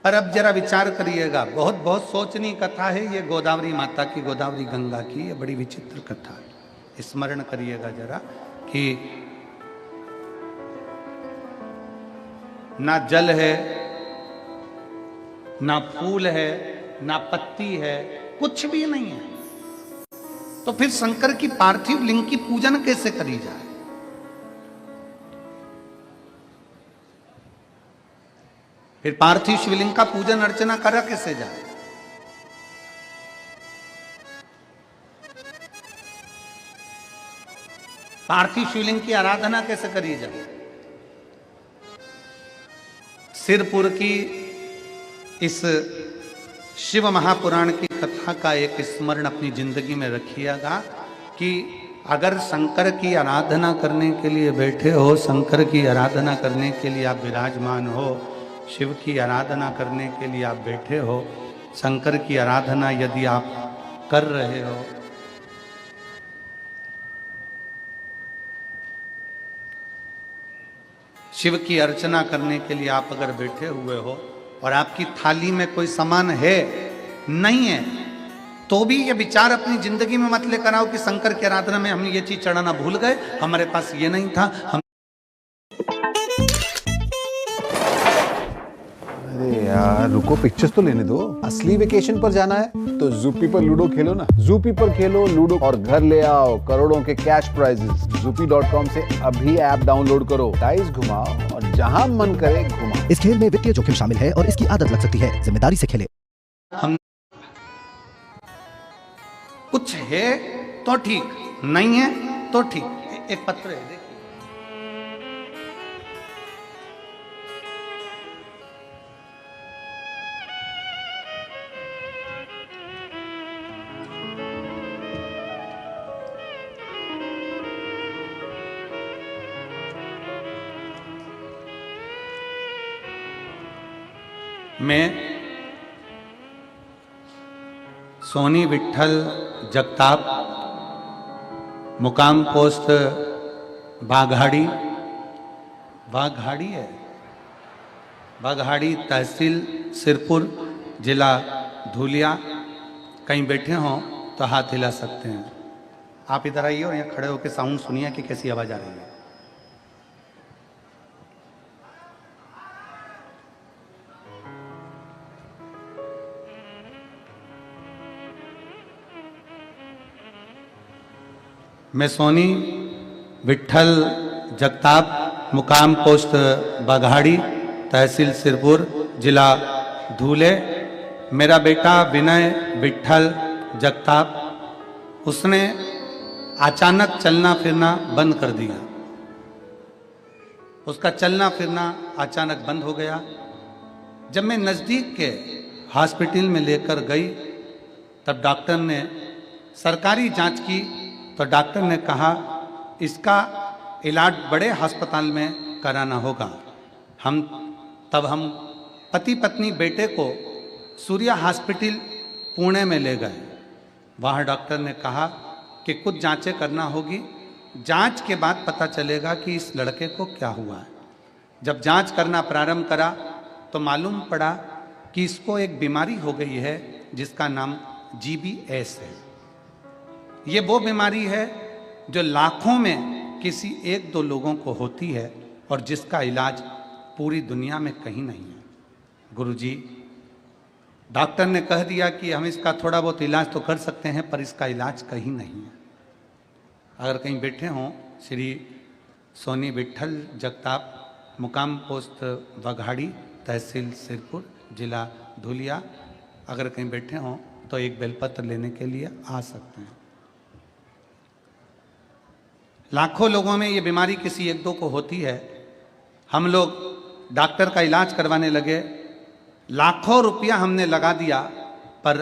[SPEAKER 2] पर अब जरा विचार करिएगा, बहुत बहुत सोचनी कथा है ये, गोदावरी माता की, गोदावरी गंगा की, ये बड़ी विचित्र कथा है। स्मरण करिएगा जरा कि ना जल है, ना फूल है, ना पत्ती है, कुछ भी नहीं है, तो फिर शंकर की पार्थिव लिंग की पूजन कैसे करी जाए? फिर पार्थिव शिवलिंग का पूजन अर्चना करा कैसे जाए? पार्थिव शिवलिंग की आराधना कैसे करी जाए? सिरपुर की इस शिव महापुराण की कथा का एक स्मरण अपनी जिंदगी में रखिएगा कि अगर शंकर की आराधना करने के लिए बैठे हो, शंकर की आराधना करने के लिए आप विराजमान हो, शिव की आराधना करने के लिए आप बैठे हो, शंकर की आराधना यदि आप कर रहे हो, शिव की अर्चना करने के लिए आप अगर बैठे हुए हो और आपकी थाली में कोई सामान है, नहीं है, तो भी ये विचार अपनी जिंदगी में मत लेकर आओ कि शंकर की आराधना में हम ये चीज चढ़ाना भूल गए, हमारे पास ये नहीं था, हम।
[SPEAKER 4] अरे यार रुको, पिक्चर्स तो लेने दो। असली वेकेशन पर जाना है तो ज़ूपी पर लूडो खेलो ना। ज़ूपी पर खेलो लूडो और घर ले आओ करोड़ों के कैश प्राइजेस। ज़ूपी.com से अभी ऐप डाउनलोड करो, डाइस घुमाओ और जहां मन करे घुमाओ।
[SPEAKER 5] इस खेल में वित्तीय जोखिम शामिल है और इसकी आदत लग सकती है, जिम्मेदारी से खेलें।
[SPEAKER 2] हम कुछ है तो ठीक, नहीं है तो ठीक। एक पत्र है, देखिए। मैं सोनी विट्ठल जगताप, मुकाम पोस्ट बाघाड़ी, बाघाड़ी है, बाघाड़ी तहसील सिरपुर, जिला धुलिया। कहीं बैठे हों तो हाथ हिला सकते हैं। आप इधर आइए और यहाँ खड़े होकर साउंड सुनिए कि कैसी आवाज आ रही है। मैं सोनी विठल जगताप, मुकाम पोस्ट बाघाड़ी, तहसील सिरपुर, जिला धूले। मेरा बेटा विनय विठल जगताप, उसने अचानक चलना फिरना बंद कर दिया। उसका चलना फिरना अचानक बंद हो गया। जब मैं नज़दीक के हॉस्पिटल में लेकर गई तब डॉक्टर ने सरकारी जांच की तो डॉक्टर ने कहा इसका इलाज बड़े अस्पताल में कराना होगा। हम पति पत्नी बेटे को सूर्या हॉस्पिटल पुणे में ले गए। वहाँ डॉक्टर ने कहा कि कुछ जांचें करना होगी, जांच के बाद पता चलेगा कि इस लड़के को क्या हुआ है। जब जांच करना प्रारंभ करा तो मालूम पड़ा कि इसको एक बीमारी हो गई है जिसका नाम GBS है। ये वो बीमारी है जो लाखों में किसी एक दो लोगों को होती है और जिसका इलाज पूरी दुनिया में कहीं नहीं है। गुरुजी, डॉक्टर ने कह दिया कि हम इसका थोड़ा बहुत इलाज तो कर सकते हैं पर इसका इलाज कहीं नहीं है। अगर कहीं बैठे हों श्री सोनी विठल जगताप, मुकाम पोस्ट बाघाड़ी, तहसील सिरपुर, जिला धुलिया, अगर कहीं बैठे हों तो एक बेलपत्र लेने के लिए आ सकते हैं। लाखों लोगों में ये बीमारी किसी एक दो को होती है। हम लोग डॉक्टर का इलाज करवाने लगे, लाखों रुपया हमने लगा दिया पर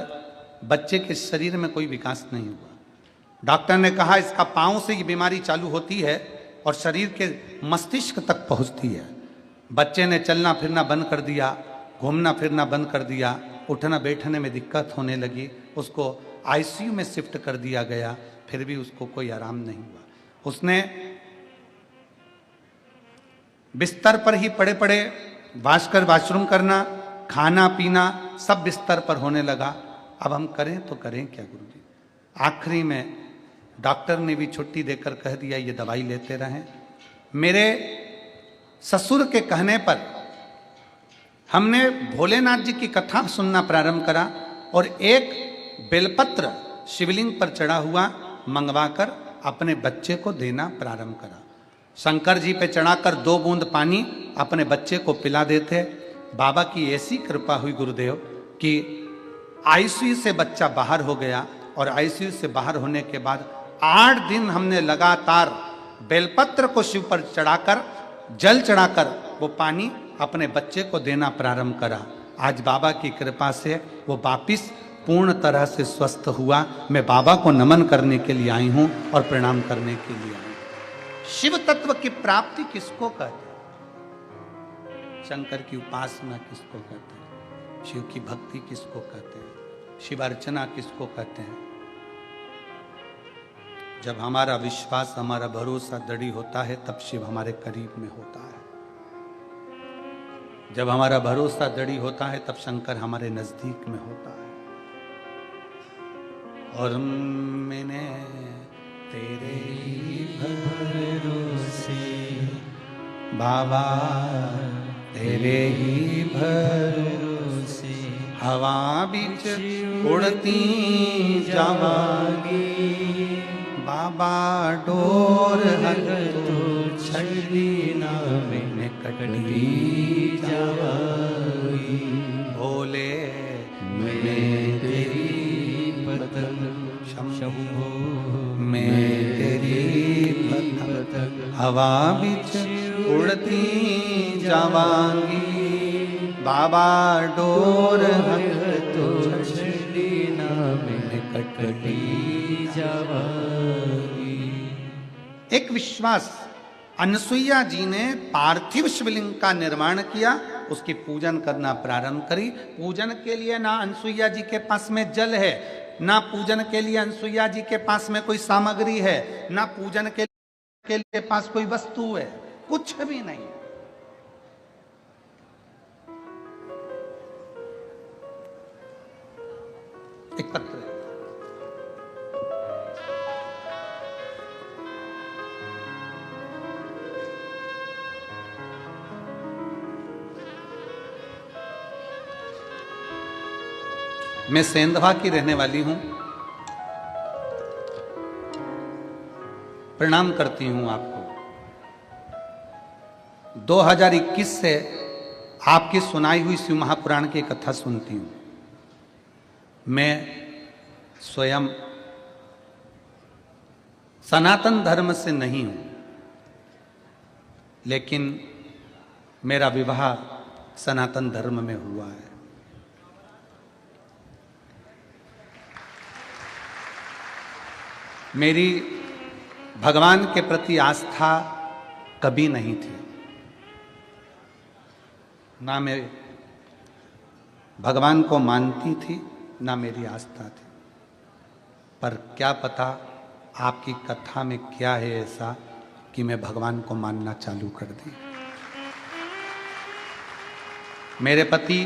[SPEAKER 2] बच्चे के शरीर में कोई विकास नहीं हुआ। डॉक्टर ने कहा इसका पांव से ये बीमारी चालू होती है और शरीर के मस्तिष्क तक पहुंचती है। बच्चे ने चलना फिरना बंद कर दिया, घूमना फिरना बंद कर दिया, उठना बैठने में दिक्कत होने लगी। उसको ICU में शिफ्ट कर दिया गया, फिर भी उसको कोई आराम नहीं हुआ। उसने बिस्तर पर ही पड़े पड़े वॉशरूम करना, खाना पीना सब बिस्तर पर होने लगा। अब हम करें तो करें क्या गुरुजी? आखिरी में डॉक्टर ने भी छुट्टी देकर कह दिया ये दवाई लेते रहें। मेरे ससुर के कहने पर हमने भोलेनाथ जी की कथा सुनना प्रारंभ करा और एक बेलपत्र शिवलिंग पर चढ़ा हुआ मंगवाकर अपने बच्चे को देना प्रारंभ करा। शंकर जी पे चढ़ाकर 2 बूंद पानी अपने बच्चे को पिला देते। बाबा की ऐसी कृपा हुई गुरुदेव कि ICU से बच्चा बाहर हो गया और ICU से बाहर होने के बाद 8 दिन हमने लगातार बेलपत्र को शिव पर चढ़ाकर, जल चढ़ाकर वो पानी अपने बच्चे को देना प्रारंभ करा। आज बाबा की कृपा से वो वापिस पूर्ण तरह से स्वस्थ हुआ। मैं बाबा को नमन करने के लिए आई हूं और प्रणाम करने के लिए आई हूं। शिव तत्व की प्राप्ति किसको कहते हैं? शंकर की उपासना किसको कहते हैं? शिव की भक्ति किसको कहते हैं? शिव अर्चना किसको कहते हैं? जब हमारा विश्वास, हमारा भरोसा दृढ़ होता है तब शिव हमारे करीब में होता है। जब हमारा भरोसा दृढ़ होता है तब शंकर हमारे नजदीक में होता है। और मैंने तेरे ही भरोसे बाबा, तेरे ही भरोसे हवा बीच उड़ती जावांगी। बाबा डोर हर तो छड़ी ना मैंने कटली जावांगी। भोले मैं तेरी शंभो मैं तेरी पतंग हवा बीच उड़ती जावांगी। बाबा डोर तो छड़ी ना मैंने कटली जावांगी। एक विश्वास, अनसुईया जी ने पार्थिव शिवलिंग का निर्माण किया, उसकी पूजन करना प्रारंभ करी। पूजन के लिए ना अनसुईया जी के पास में जल है, ना पूजन के लिए अनसुईया जी के पास में कोई सामग्री है, ना पूजन के लिए पास कोई वस्तु है, कुछ भी नहीं। एक पत्र है। मैं सेंधवा की रहने वाली हूं, प्रणाम करती हूं आपको। 2021 से आपकी सुनाई हुई शिव महापुराण की कथा सुनती हूं। मैं स्वयं सनातन धर्म से नहीं हूं, लेकिन मेरा विवाह सनातन धर्म में हुआ है। मेरी भगवान के प्रति आस्था कभी नहीं थी, ना मैं भगवान को मानती थी, ना मेरी आस्था थी। पर क्या पता आपकी कथा में क्या है ऐसा कि मैं भगवान को मानना चालू कर दी। मेरे पति,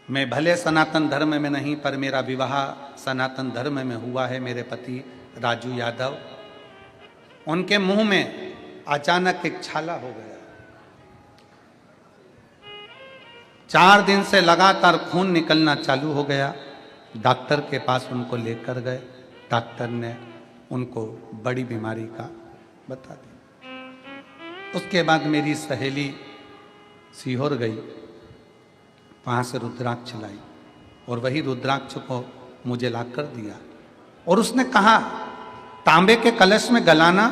[SPEAKER 2] मैं भले सनातन धर्म में नहीं, पर मेरा विवाह सनातन धर्म में हुआ है। मेरे पति राजू यादव, उनके मुंह में अचानक एक छाला हो गया। 4 दिन से लगातार खून निकलना चालू हो गया। डॉक्टर के पास उनको लेकर गए। डॉक्टर ने उनको बड़ी बीमारी का बता दिया। उसके बाद मेरी सहेली सीहोर गई, वहां से रुद्राक्ष लाई और वही रुद्राक्ष को मुझे लाकर दिया और उसने कहा, तांबे के कलश में गलाना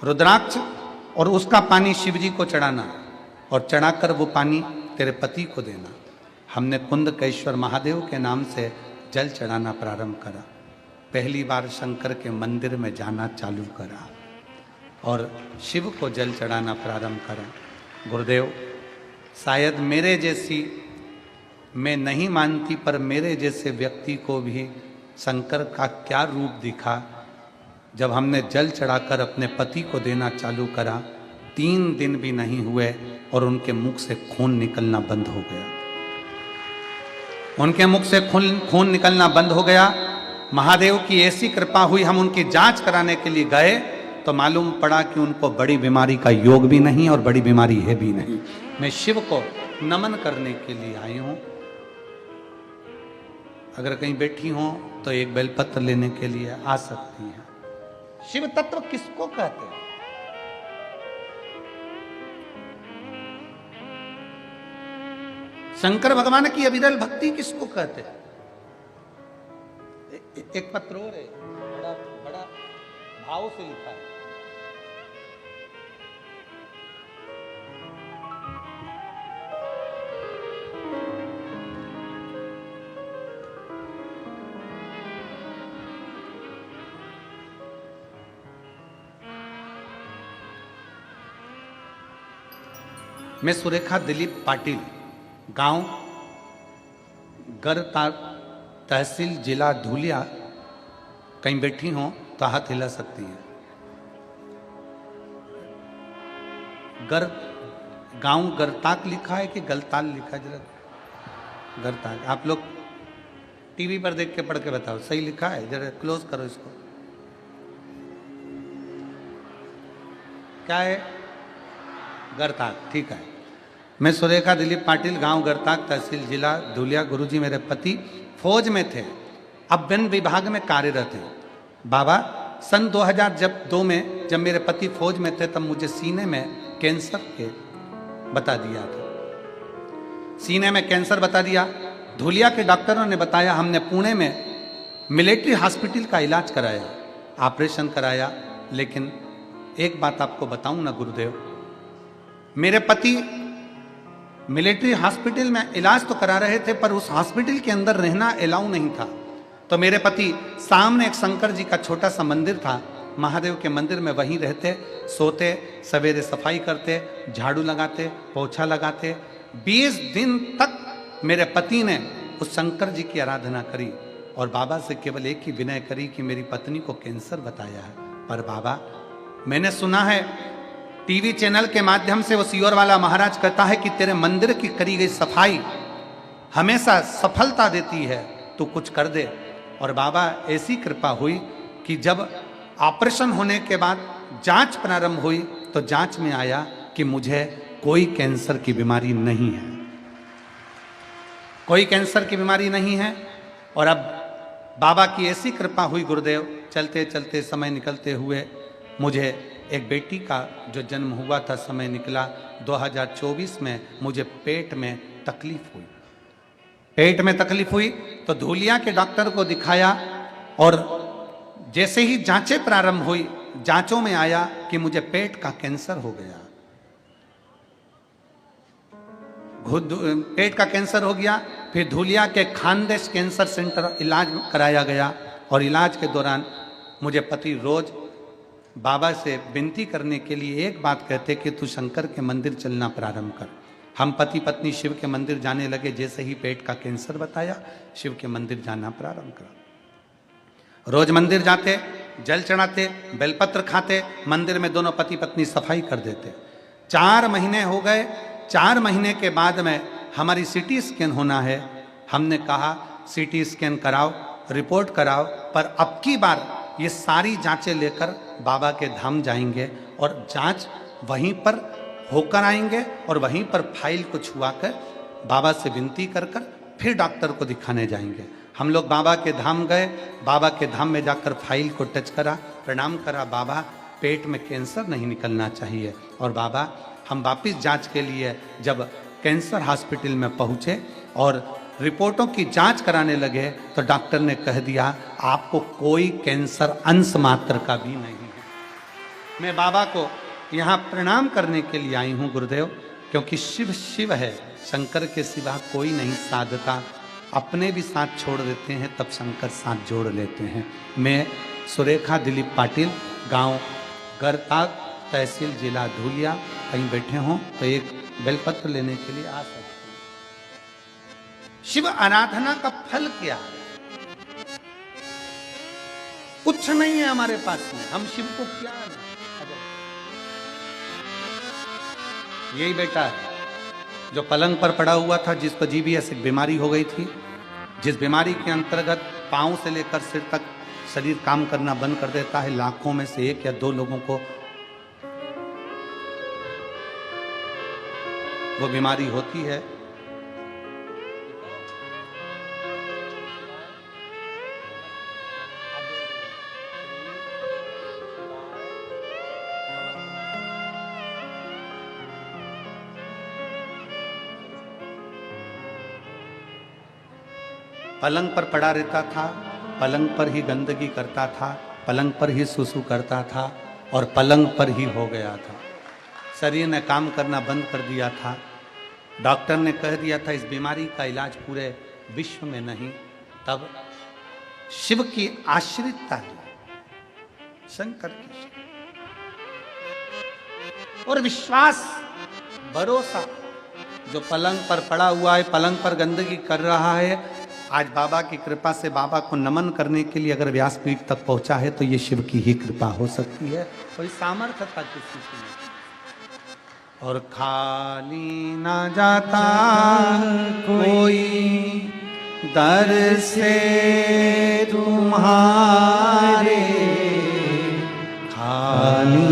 [SPEAKER 2] रुद्राक्ष और उसका पानी शिव जी को चढ़ाना और चढ़ाकर वो पानी तेरे पति को देना। हमने कुंदकेश्वर महादेव के नाम से जल चढ़ाना प्रारंभ करा। पहली बार शंकर के मंदिर में जाना चालू करा और शिव को जल चढ़ाना प्रारंभ करा। गुरुदेव, शायद मेरे जैसी, मैं नहीं मानती, पर मेरे जैसे व्यक्ति को भी शंकर का क्या रूप दिखा जब हमने जल चढ़ाकर अपने पति को देना चालू करा। 3 दिन भी नहीं हुए और उनके मुख से खून निकलना बंद हो गया। उनके मुख से खून निकलना बंद हो गया। महादेव की ऐसी कृपा हुई, हम उनकी जांच कराने के लिए गए तो मालूम पड़ा कि उनको बड़ी बीमारी का योग भी नहीं और बड़ी बीमारी है भी नहीं। मैं शिव को नमन करने के लिए आई हूं। अगर कहीं बैठी हो तो एक बेलपत्र लेने के लिए आ सकती हैं। शिव तत्व किसको कहते हैं? शंकर भगवान की अविरल भक्ति किसको कहते हैं? एक पत्र और है, बड़ा बड़ा भाव से लिखा है। मैं सुरेखा दिलीप पाटिल, गांव गरता, तहसील जिला धुलिया। कहीं बैठी हो तो हाथ हिला सकती हैं। गांव गरताक लिखा है कि गलताल लिखा है? जरा गरताक, आप लोग टीवी पर देख के पढ़ के बताओ सही लिखा है। जरा क्लोज करो इसको। क्या है? गरताक, ठीक है। मैं सुरेखा दिलीप पाटिल, गांव गरताक, तहसील जिला धुलिया। गुरुजी मेरे पति फौज में थे, अब वन विभाग में कार्यरत हैं। बाबा, सन 2002 में जब मेरे पति फौज में थे तब मुझे सीने में कैंसर के बता दिया था। सीने में कैंसर बता दिया। धुलिया के डॉक्टरों ने बताया। हमने पुणे में मिलिट्री हॉस्पिटल का इलाज कराया, ऑपरेशन कराया। लेकिन एक बात आपको बताऊं ना गुरुदेव, मेरे पति मिलिट्री हॉस्पिटल में इलाज तो करा रहे थे पर उस हॉस्पिटल के अंदर रहना अलाउ नहीं था। तो मेरे पति सामने एक शंकर जी का छोटा सा मंदिर था, महादेव के मंदिर में वहीं रहते, सोते, सवेरे सफाई करते, झाड़ू लगाते, पोछा लगाते। 20 दिन तक मेरे पति ने उस शंकर जी की आराधना करी और बाबा से केवल एक ही विनय करी कि मेरी पत्नी को कैंसर बताया है। पर बाबा, मैंने सुना है टीवी चैनल के माध्यम से वो सीहोर वाला महाराज कहता है कि तेरे मंदिर की करी गई सफाई हमेशा सफलता देती है। तू कुछ कर दे। और बाबा ऐसी कृपा हुई कि जब ऑपरेशन होने के बाद जांच प्रारंभ हुई तो जांच में आया कि मुझे कोई कैंसर की बीमारी नहीं है, कोई कैंसर की बीमारी नहीं है। और अब बाबा की ऐसी कृपा हुई गुरुदेव, चलते चलते समय निकलते हुए मुझे एक बेटी का जो जन्म हुआ था, समय निकला 2024 में, मुझे पेट में तकलीफ हुई। पेट में तकलीफ हुई तो धूलिया के डॉक्टर को दिखाया और जैसे ही जांचें प्रारंभ हुई, जांचों में आया कि मुझे पेट का कैंसर हो गया, पेट का कैंसर हो गया। फिर धूलिया के खानदेश कैंसर सेंटर इलाज कराया गया और इलाज के दौरान मुझे पति रोज बाबा से विनती करने के लिए एक बात कहते कि तू शंकर के मंदिर चलना प्रारंभ कर। हम पति पत्नी शिव के मंदिर जाने लगे। जैसे ही पेट का कैंसर बताया, शिव के मंदिर जाना प्रारंभ करा। रोज मंदिर जाते, जल चढ़ाते, बेलपत्र खाते, मंदिर में दोनों पति पत्नी सफाई कर देते। 4 महीने हो गए। 4 महीने के बाद में हमारी सीटी स्कैन होना है। हमने कहा सीटी स्कैन कराओ, रिपोर्ट कराओ, पर अब की बार ये सारी जांचें लेकर बाबा के धाम जाएंगे और जांच वहीं पर होकर आएंगे और वहीं पर फाइल को छुआकर बाबा से विनती कर कर फिर डॉक्टर को दिखाने जाएंगे। हम लोग बाबा के धाम गए। बाबा के धाम में जाकर फाइल को टच करा, प्रणाम करा, बाबा पेट में कैंसर नहीं निकलना चाहिए। और बाबा हम वापिस जांच के लिए जब कैंसर हॉस्पिटल में पहुँचे और रिपोर्टों की जांच कराने लगे तो डॉक्टर ने कह दिया आपको कोई कैंसर अंश मात्र का भी नहीं है। मैं बाबा को यहाँ प्रणाम करने के लिए आई हूँ गुरुदेव, क्योंकि शिव शिव है, शंकर के सिवा कोई नहीं साधता। अपने भी साथ छोड़ देते हैं तब शंकर साथ जोड़ लेते हैं। मैं सुरेखा दिलीप पाटिल, गांव गरताग, तहसील जिला धूलिया, कहीं बैठे हों तो एक बेलपत्र लेने के लिए आ सकते हैं। शिव आराधना का फल क्या है? कुछ नहीं है हमारे पास में, हम शिव को क्या है? यही बेटा है जो पलंग पर पड़ा हुआ था, जिसको जीबीएस एक बीमारी हो गई थी, जिस बीमारी के अंतर्गत पांव से लेकर सिर तक शरीर काम करना बंद कर देता है। लाखों में से 1 या 2 लोगों को वो बीमारी होती है। पलंग पर पड़ा रहता था, पलंग पर ही गंदगी करता था, पलंग पर ही सुसु करता था और पलंग पर ही हो गया था। शरीर ने काम करना बंद कर दिया था। डॉक्टर ने कह दिया था इस बीमारी का इलाज पूरे विश्व में नहीं। तब शिव की आश्रितता ली, शंकर की, और विश्वास, भरोसा, जो पलंग पर पड़ा हुआ है, पलंग पर गंदगी कर रहा है, आज बाबा की कृपा से बाबा को नमन करने के लिए अगर व्यासपीठ तक पहुंचा है तो ये शिव की ही कृपा हो सकती है। कोई सामर्थ्य था किसी की नहीं। और खाली ना जाता कोई दर से तुम्हारे, खाली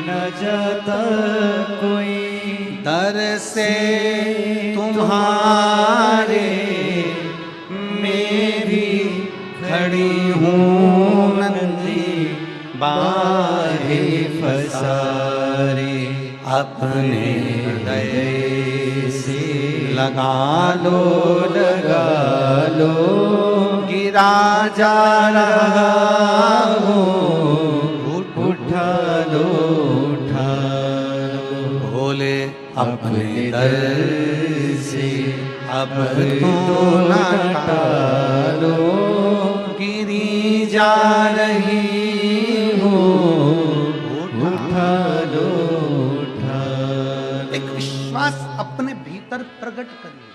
[SPEAKER 1] न जाता कोई
[SPEAKER 2] दर से तुम्हारे, मैं भी खड़ी हूँ नंदी बाहे फसारे, अपने हृदय से लगा लो गिरा जा रहा हो, उठा लो भोले अपने दर से अब तो ना टालो, गिरी जा रही हो, उठा लो। एक विश्वास अपने भीतर प्रकट करिए।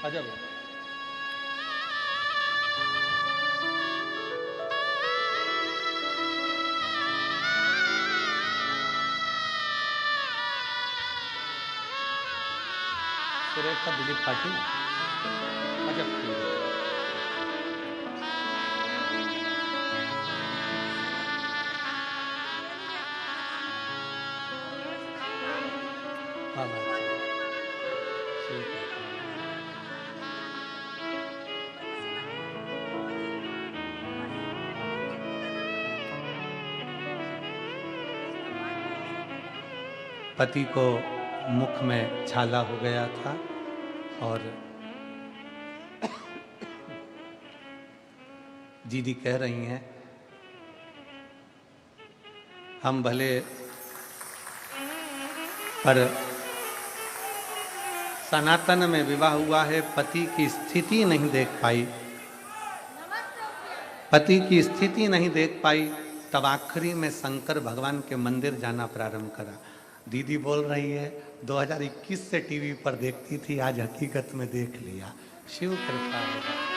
[SPEAKER 2] अजब सुरेखा दिलीप पाटिल, अजब पति को मुख में छाला हो गया था और दीदी कह रही हैं हम भले पर सनातन में विवाह हुआ है, पति की स्थिति नहीं देख पाई, पति की स्थिति नहीं देख पाई, तब आखिरी में शंकर भगवान के मंदिर जाना प्रारंभ करा। दीदी बोल रही है 2021 से टीवी पर देखती थी, आज हकीकत में देख लिया। शिव कृपा होगा।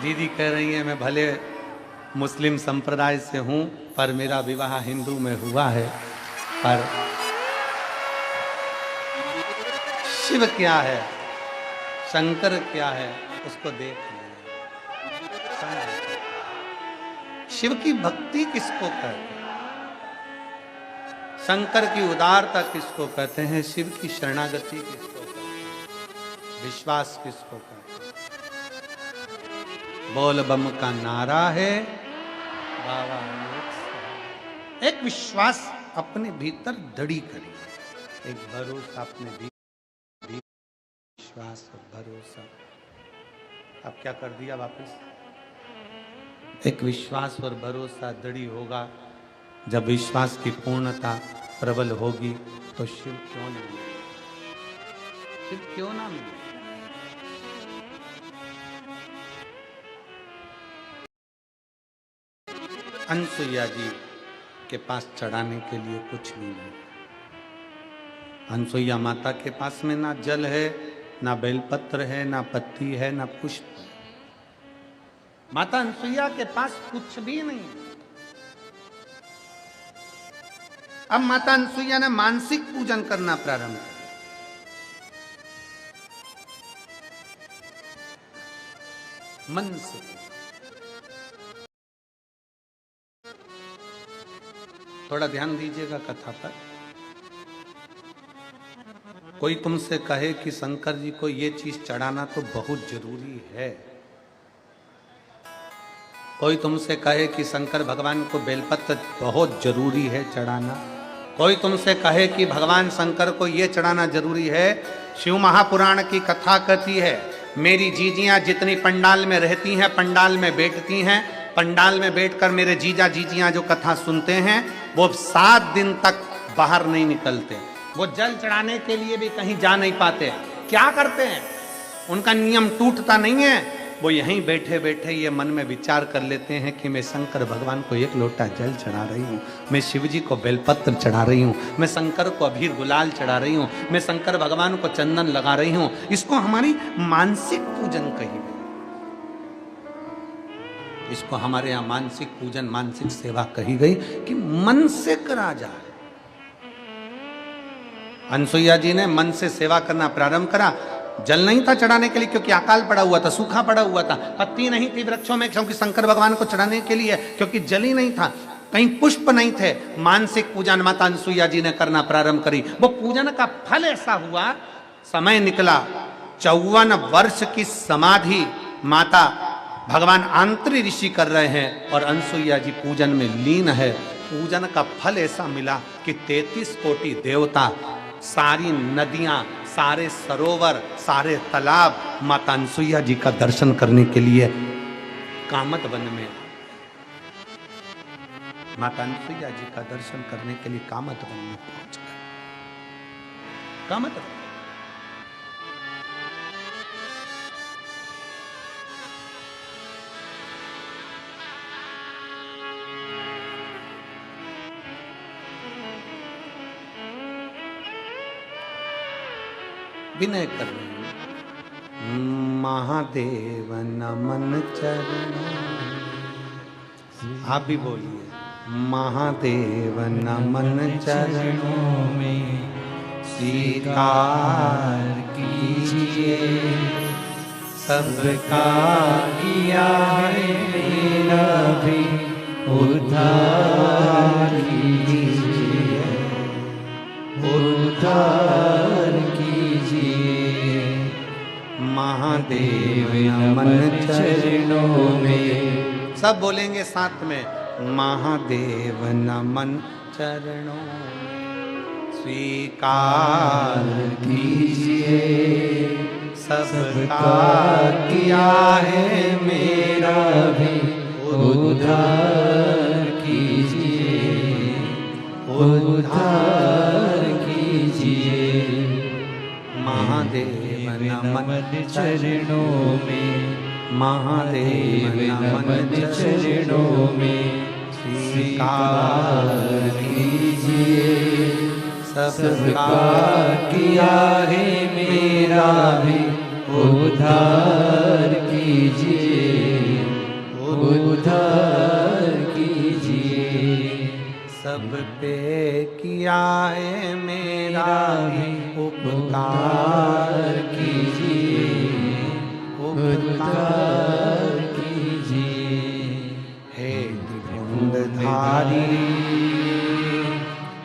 [SPEAKER 2] दीदी कह रही है मैं भले मुस्लिम संप्रदाय से हूं, पर मेरा विवाह हिंदू में हुआ है, पर शिव क्या है, शंकर क्या है, उसको देख लें। शिव की भक्ति किसको कहते हैं, शंकर की उदारता किसको कहते हैं, शिव की शरणागति किसको कहते हैं, विश्वास किसको कहते हैं। बोल बम का नारा है, बाबा एक विश्वास अपने भीतर दृढ़ करिए, एक भरोसा अपने भीतर, विश्वास और भरोसा। अब क्या कर दिया वापस, एक विश्वास और भरोसा दृढ़ होगा। जब विश्वास की पूर्णता प्रबल होगी तो शिव क्यों ना मिले, शिव क्यों ना मिले। अनसुईया जी के पास चढ़ाने के लिए कुछ नहीं है। अनसुईया माता के पास में ना जल है, ना बेलपत्र है, ना पत्ती है, ना पुष्प है। माता अनसुईया के पास कुछ भी नहीं है। अब माता अनसुईया ने मानसिक पूजन करना प्रारंभ किया। मन से थोड़ा ध्यान दीजिएगा कथा पर। कोई तुमसे कहे कि शंकर जी को ये चीज चढ़ाना तो बहुत जरूरी है, कोई तुमसे कहे कि शंकर भगवान को बेलपत्र बहुत जरूरी है चढ़ाना, कोई तुमसे कहे कि भगवान शंकर को ये चढ़ाना जरूरी है। शिव महापुराण की कथा कहती है मेरी जीजियां जितनी पंडाल में रहती हैं, पंडाल में बैठती हैं, पंडाल में बैठकर मेरे जीजा जीजियां जो कथा सुनते हैं वो 7 दिन तक बाहर नहीं निकलते। वो जल चढ़ाने के लिए भी कहीं जा नहीं पाते। क्या करते हैं, उनका नियम टूटता नहीं है, वो यहीं बैठे बैठे ये मन में विचार कर लेते हैं कि मैं शंकर भगवान को 1 लोटा जल चढ़ा रही हूँ, मैं शिव जी को बेलपत्र चढ़ा रही हूँ, मैं शंकर को अबीर गुलाल चढ़ा रही हूँ, मैं शंकर भगवान को चंदन लगा रही हूँ। इसको हमारी मानसिक पूजन कही गई, इसको हमारे यहाँ मानसिक पूजन, मानसिक सेवा कही गई कि मन से करा जाए। अनसुईया जी ने मन से सेवा करना प्रारंभ करा। जल नहीं था चढ़ाने के लिए क्योंकि अकाल पड़ा हुआ था, सूखा पड़ा हुआ था, पत्ती नहीं थी वृक्षों में क्योंकि शंकर भगवान को चढ़ाने के लिए, क्योंकि जल ही नहीं था, कहीं पुष्प नहीं थे। मानसिक पूजन माता अनसुईया जी ने करना प्रारंभ करी। वो पूजन का फल ऐसा हुआ, समय निकला 54 वर्ष की समाधि माता भगवान आंतरी ऋषि कर रहे हैं और अनसुईया जी पूजन में लीन है। पूजन का फल ऐसा मिला कि 33 कोटि देवता, सारी नदियां, सारे सरोवर, सारे तालाब माता अनसुईया जी का दर्शन करने के लिए कामत वन में, माता अनसुईया जी का दर्शन करने के लिए कामत वन में पहुंच गए। कामत वन विनय कर रहे हैं। महादेव नमन चरणों, आप भी बोलिए महादेव नमन चरणों में, स्वीकार कीजिए, सबका किया है मेरा भी उद्धार कीजिए, उद्धार कीजिए। महादेव नमन चरणों में, सब बोलेंगे साथ में, महादेव नमन चरणों में। स्वीकार कीजिए, सबका किया है मेरा भी उद्धार कीजिए, उद्धार कीजिए। महादेव नमन चरणों में, महादेव नमन चरणों में। स्वीकार कीजिए, सबका किया है मेरा भी उद्धार कीजिए, उद्धार कीजिए। सब पे किया है मेरा भी उपकार कीजिए, उपकार कीजिए। हे त्रिपुंडधारी,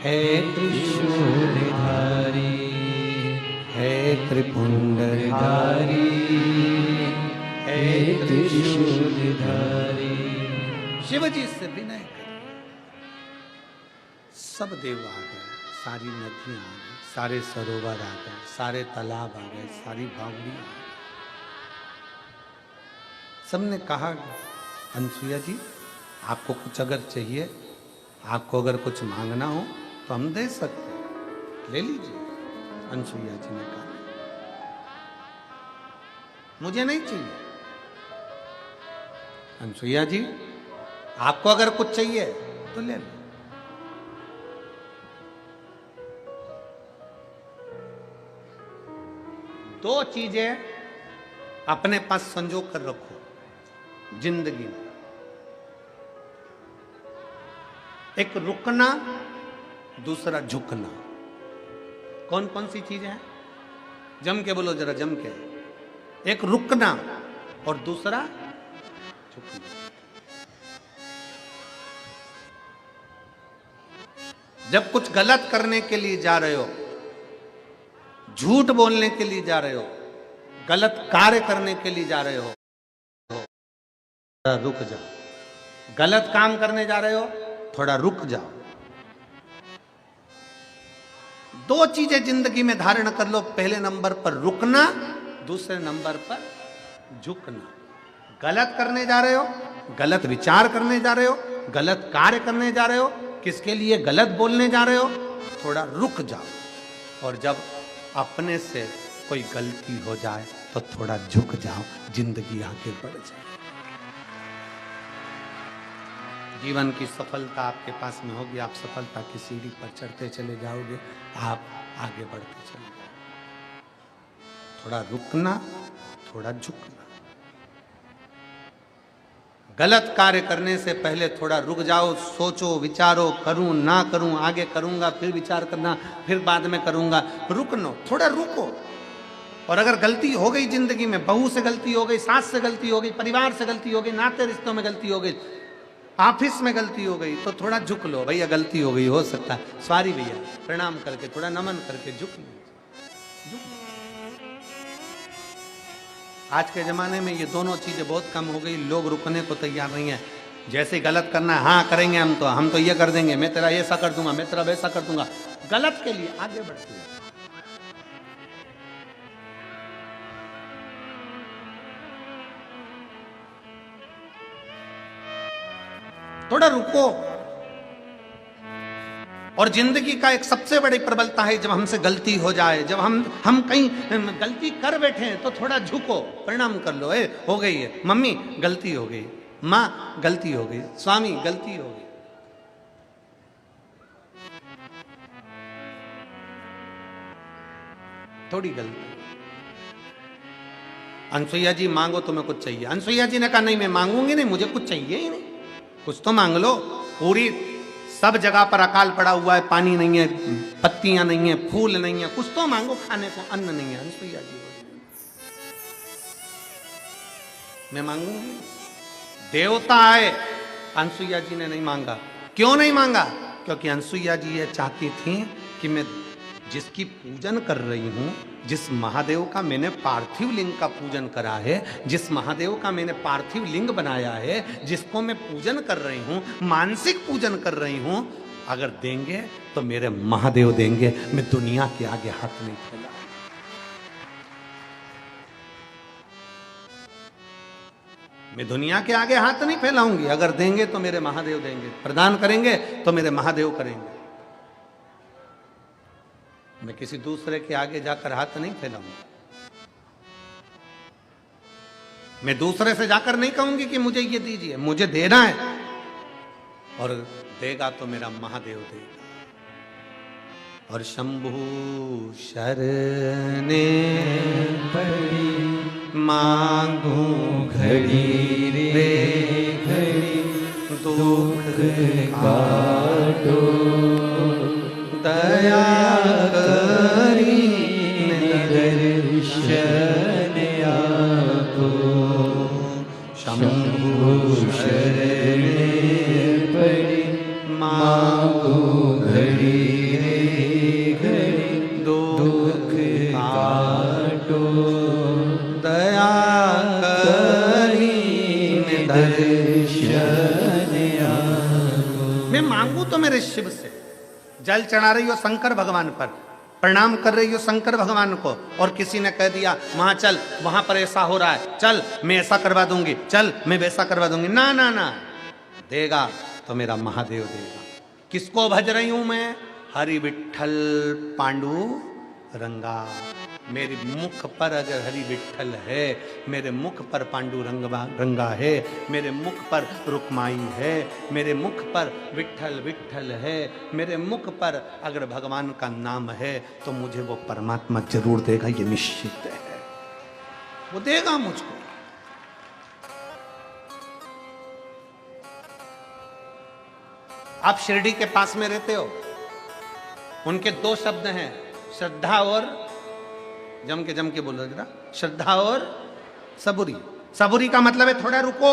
[SPEAKER 2] हे त्रिशूलधारी, हे त्रिपुंडधारी, हे त्रिशूलधारी। शिव जी से विनय कर, सब देव आ गए, सारी नदियां आ गई, सारे सरोवर आ गए, सारे तालाब आ गए, सारी बावड़ी आ गई। सबने कहा, अनसुईया जी आपको कुछ अगर चाहिए, आपको अगर कुछ मांगना हो तो हम दे सकते हैं, ले लीजिए। अनसुईया जी ने कहा, मुझे नहीं चाहिए। अनसुईया जी आपको अगर कुछ चाहिए तो ले लो। दो चीजें अपने पास संजो कर रखो जिंदगी में, एक रुकना, दूसरा झुकना। कौन कौन सी चीजें हैं? जम के बोलो जरा, जम के। एक रुकना और दूसरा झुकना। जब कुछ गलत करने के लिए जा रहे हो, झूठ बोलने के लिए जा रहे हो, गलत कार्य करने के लिए जा रहे हो, थोड़ा रुक जाओ। गलत काम करने जा रहे हो, थोड़ा रुक जाओ। दो चीजें जिंदगी में धारण कर लो, पहले नंबर पर रुकना, दूसरे नंबर पर झुकना। गलत करने जा रहे हो, गलत विचार करने जा रहे हो, गलत कार्य करने जा रहे हो, किसके लिए गलत बोलने जा रहे हो, थोड़ा रुक जाओ। और जब अपने से कोई गलती हो जाए तो थोड़ा झुक जाओ, जिंदगी आगे बढ़ जाए। जीवन की सफलता आपके पास में होगी, आप सफलता की सीढ़ी पर चढ़ते चले जाओगे, आप आगे बढ़ते चले जाओगे। थोड़ा रुकना, थोड़ा झुकना। गलत कार्य करने से पहले थोड़ा रुक जाओ, सोचो, विचारो, करूं ना करूं, आगे करूंगा, फिर विचार करना, फिर बाद में करूंगा। रुकनो, थोड़ा रुको। और अगर गलती हो गई जिंदगी में, बहू से गलती हो गई, सास से गलती हो गई, परिवार से गलती हो गई, नाते रिश्तों में गलती हो गई, ऑफिस में गलती हो गई, तो थोड़ा झुक लो। भैया गलती हो गई, हो सकता है, सॉरी भैया, प्रणाम करके, थोड़ा नमन करके झुक लो। आज के जमाने में ये दोनों चीजें बहुत कम हो गई, लोग रुकने को तैयार नहीं है। जैसे गलत करना है, हाँ करेंगे हम तो ये कर देंगे, मैं तेरा ऐसा कर दूंगा, मैं तेरा वैसा कर दूंगा। गलत के लिए आगे बढ़ते हैं। थोड़ा रुको। और जिंदगी का एक सबसे बड़ी प्रबलता है, जब हमसे गलती हो जाए, जब हम कहीं गलती कर बैठे हैं तो थोड़ा झुको, प्रणाम कर लो। हो गई है, मम्मी गलती हो गई, माँ गलती हो गई, स्वामी गलती हो गई। थोड़ी गलती। अनसुईया जी मांगो, तुम्हें कुछ चाहिए। अनसुईया जी ने कहा नहीं, मैं मांगूंगी नहीं, मुझे कुछ चाहिए ही नहीं। कुछ तो मांग लो। पूरी सब जगह पर अकाल पड़ा हुआ है, पानी नहीं है, पत्तियां नहीं है, फूल नहीं है, कुछ तो मांगो खाने को, अन्न नहीं है। अनसुईया जी मैं मांगूंगी। देवता आए, अनसुईया जी ने नहीं मांगा। क्यों नहीं मांगा? क्योंकि अनसुईया जी ये चाहती थी कि मैं जिसकी पूजन कर रही हूं, जिस महादेव का मैंने पार्थिव लिंग का पूजन करा है, जिस महादेव का मैंने पार्थिव लिंग बनाया है, जिसको मैं पूजन कर रही हूं, मानसिक पूजन कर रही हूं, अगर देंगे तो मेरे महादेव देंगे, मैं दुनिया के आगे हाथ नहीं फैला। मैं दुनिया के आगे हाथ नहीं फैलाऊंगी। अगर देंगे तो मेरे महादेव देंगे, प्रदान करेंगे तो मेरे महादेव करेंगे। मैं किसी दूसरे के आगे जाकर हाथ नहीं फैलाऊंगा। मैं दूसरे से जाकर नहीं कहूंगी कि मुझे ये दीजिए, मुझे देना है, और देगा तो मेरा महादेव देगा। और शंभु शरणे
[SPEAKER 1] पड़ी
[SPEAKER 2] मांगू
[SPEAKER 1] घड़ी रे घड़ी
[SPEAKER 2] दुख
[SPEAKER 1] काटो
[SPEAKER 2] दया करी
[SPEAKER 1] दर्शन आपो। शंभु शरणे पड़ी मांगो घड़ी रे घड़ी दुख काटो
[SPEAKER 2] दया करी
[SPEAKER 1] दर्शन आपो।
[SPEAKER 2] मैं मांगू तो मेरे शिव से। जल चढ़ा रही हो शंकर भगवान पर, प्रणाम कर रही हो शंकर भगवान को, और किसी ने कह दिया वहां चल, वहां पर ऐसा हो रहा है, चल मैं ऐसा करवा दूंगी, चल मैं वैसा करवा दूंगी। ना ना ना, देगा तो मेरा महादेव देगा। किसको भज रही हूं मैं? हरि विठल पांडु रंगा। मेरे मुख पर अगर हरि विठल है, मेरे मुख पर पांडु रंगा है, मेरे मुख पर रुक्माई है, मेरे मुख पर विठल विठल है, मेरे मुख पर अगर भगवान का नाम है, तो मुझे वो परमात्मा जरूर देगा, ये निश्चित है। वो देगा मुझको। आप शिरडी के पास में रहते हो, उनके दो शब्द हैं, श्रद्धा और जम के बोलो जरा, श्रद्धा और सबूरी। सबूरी का मतलब है थोड़ा रुको,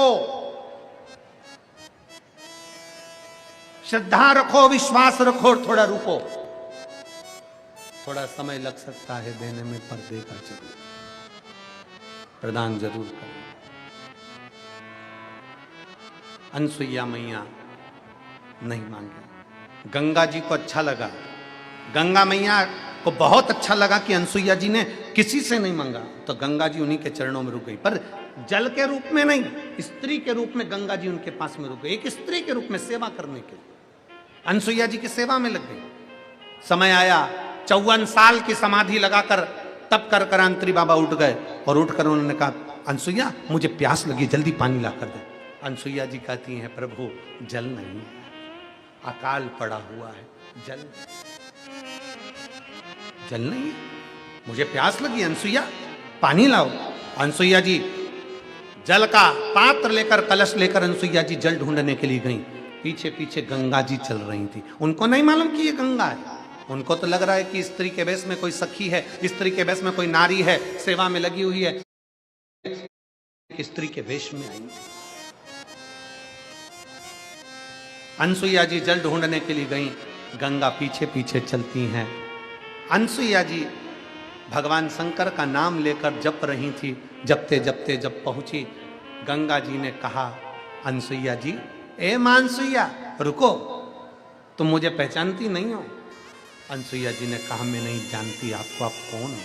[SPEAKER 2] श्रद्धा रखो, विश्वास रखो और थोड़ा रुको। थोड़ा समय लग सकता है देने में, पर देगा जरूर, प्रदान जरूर करें। अनसुईया मैया नहीं मांगे। गंगा जी को अच्छा लगा, गंगा मैया को बहुत अच्छा लगा कि अनसुईया जी ने किसी से नहीं मांगा, तो गंगा जी उन्हीं के चरणों में रुक गई। पर जल के रूप में नहीं, स्त्री के रूप में गंगा जी उनके पास में रुक गई, एक स्त्री के रूप में सेवा करने के लिए अनसुईया जी की सेवा में लग गई। समय आया, 54 साल की समाधि लगाकर तप कर कर अंतरी बाबा उठ गए, और उठकर उन्होंने कहा अनसुईया मुझे प्यास लगी, जल्दी पानी ला कर दे। अनसुईया जी कहती हैं प्रभु जल नहीं है, अकाल पड़ा हुआ है, जल नहीं है, मुझे प्यास लगी, अनसुईया पानी लाओ। अनसुईया जी जल का पात्र लेकर, कलश लेकर अनसुईया जी जल ढूंढने के लिए गई। पीछे पीछे गंगा जी चल रही थी। उनको नहीं मालूम कि ये गंगा है, उनको तो लग रहा है कि स्त्री के वेश में कोई सखी है, स्त्री के वेश में कोई नारी है, सेवा में लगी हुई है, स्त्री के वेश में आई। अनसुईया जी जल ढूंढने के लिए गई, गंगा पीछे पीछे चलती हैं। अनसुईया जी भगवान शंकर का नाम लेकर जप रही थी। जपते जपते जब पहुंची, गंगा जी ने कहा अनसुईया जी, ए मानसुईया रुको, तुम मुझे पहचानती नहीं हो? अनसुईया जी ने कहा मैं नहीं जानती आपको, आप कौन हो?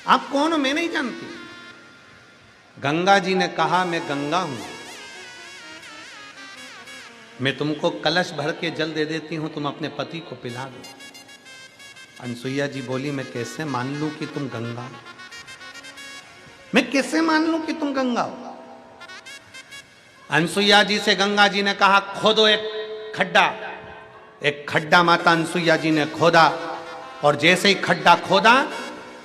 [SPEAKER 2] आप कौन हो? मैं नहीं जानती। गंगा जी ने कहा मैं गंगा हूं, मैं तुमको कलश भर के जल दे देती हूं, तुम अपने पति को पिला दो। अनसुईया जी बोली मैं कैसे मान लूं कि तुम गंगा हो? मैं कैसे मान लूं कि तुम गंगा हो? अनसुईया जी से गंगा जी ने कहा खोदो एक खड्डा। एक खड्डा माता अनसुईया जी ने खोदा, और जैसे ही खड्डा खोदा,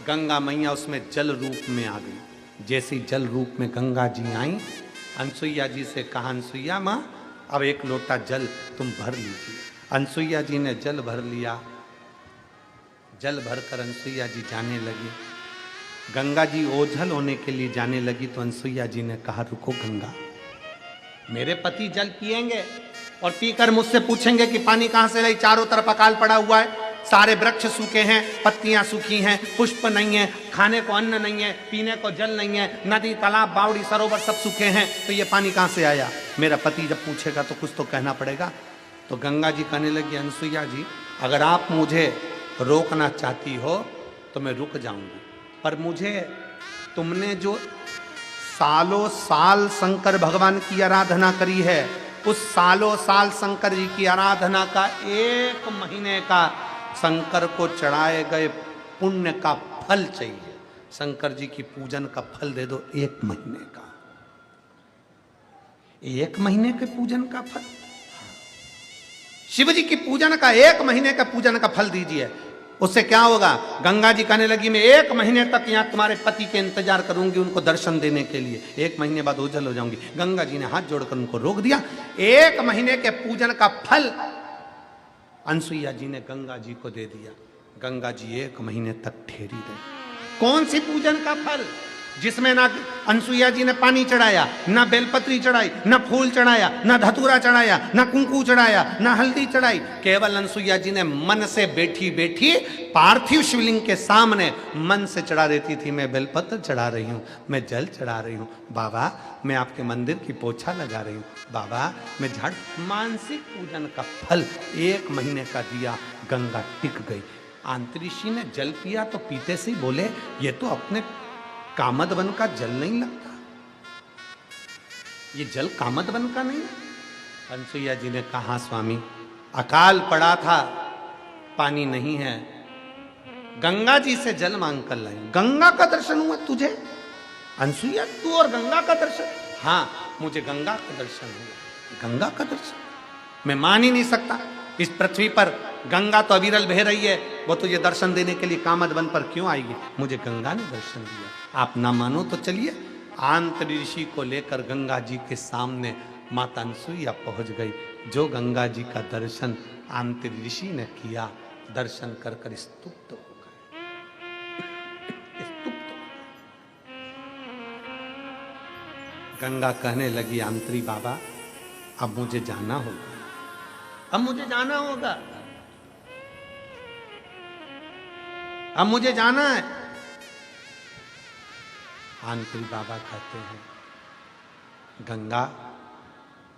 [SPEAKER 2] गंगा मैया उसमें जल रूप में आ गई। जैसे ही जल रूप में गंगा जी आई, अनसुईया जी से कहा अनसुईया माँ अब एक लोटा जल तुम भर लीजिए। अनसुईया जी ने जल भर लिया। जल भरकर अनसुईया जी जाने लगी। गंगा जी ओझल होने के लिए जाने लगी तो अनसुईया जी ने कहा, रुको गंगा, मेरे पति जल पिएंगे और पीकर मुझसे पूछेंगे कि पानी कहां से लाई। चारों तरफ अकाल पड़ा हुआ है, सारे वृक्ष सूखे हैं, पत्तियां सूखी हैं, पुष्प नहीं है, खाने को अन्न नहीं है, पीने को जल नहीं है, नदी तालाब बावड़ी सरोवर सब सूखे हैं, तो ये पानी कहां से आया। मेरा पति जब पूछेगा तो कुछ तो कहना पड़ेगा। तो गंगा जी कहने लगी, अनसुईया जी, अगर आप मुझे रोकना चाहती हो तो मैं रुक जाऊंगी, पर मुझे तुमने जो सालों साल शंकर भगवान की आराधना करी है, उस सालों साल शंकर जी की आराधना का 1 महीने का शंकर को चढ़ाए गए पुण्य का फल चाहिए। शंकर जी की पूजन का फल दे दो 1 महीने का। 1 महीने के पूजन का फल, शिव जी की पूजन का 1 महीने का पूजन का फल दीजिए। उससे क्या होगा। गंगा जी कहने लगी, मैं 1 महीने तक यहां तुम्हारे पति के इंतजार करूंगी, उनको दर्शन देने के लिए। 1 महीने बाद ओझल हो जाऊंगी। गंगा जी ने हाथ जोड़कर उनको रोक दिया। 1 महीने के पूजन का फल अनसुईया जी ने गंगा जी को दे दिया। गंगा जी 1 महीने तक ठहरी रही। कौन सी पूजन का फल, जिसमें ना अनसुईया जी ने पानी चढ़ाया, ना बेलपत्री चढ़ाई, ना फूल चढ़ाया, ना धतूरा चढ़ाया, ना कुंकू चढ़ाया, ना हल्दी चढ़ाई। केवल अनसुईया जी ने मन से बैठी बैठी पार्थिव शिवलिंग के सामने मन से चढ़ा देती थी। मैं बेलपत्र चढ़ा रही हूँ, मैं जल चढ़ा रही हूँ, बाबा मैं आपके मंदिर की पोछा लगा रही हूँ, बाबा मैं झाड़। मानसिक पूजन का फल 1 महीने का दिया। गंगा टिक गई। आंतरिषि ने जल पिया तो पीते से ही बोले, ये तो अपने कामद वन का जल नहीं लगता, ये जल कामद वन का नहीं। अनसुईया जी ने कहा, स्वामी अकाल पड़ा था, पानी नहीं है, गंगा जी से जल मांग कर लाई। गंगा का दर्शन हुआ तुझे? अनसुईया तू और गंगा का दर्शन? हाँ मुझे गंगा का दर्शन हुआ। गंगा का दर्शन मैं मान ही नहीं सकता। इस पृथ्वी पर गंगा तो अविरल बह रही है, वो तुझे दर्शन देने के लिए कामद वन पर क्यों आएगी? मुझे गंगा ने दर्शन दिया। आप ना मानो तो चलिए। आंतरिषि को लेकर गंगा जी के सामने माता अनसुईया पहुंच गई। जो गंगा जी का दर्शन आंतरिषि ने किया, दर्शन कर कर स्तुप्त हो गए। स्तुप्त। गंगा कहने लगी, आंतरी बाबा अब मुझे जाना होगा, अब मुझे जाना होगा, अब मुझे जाना है। आंतरी बाबा कहते हैं, गंगा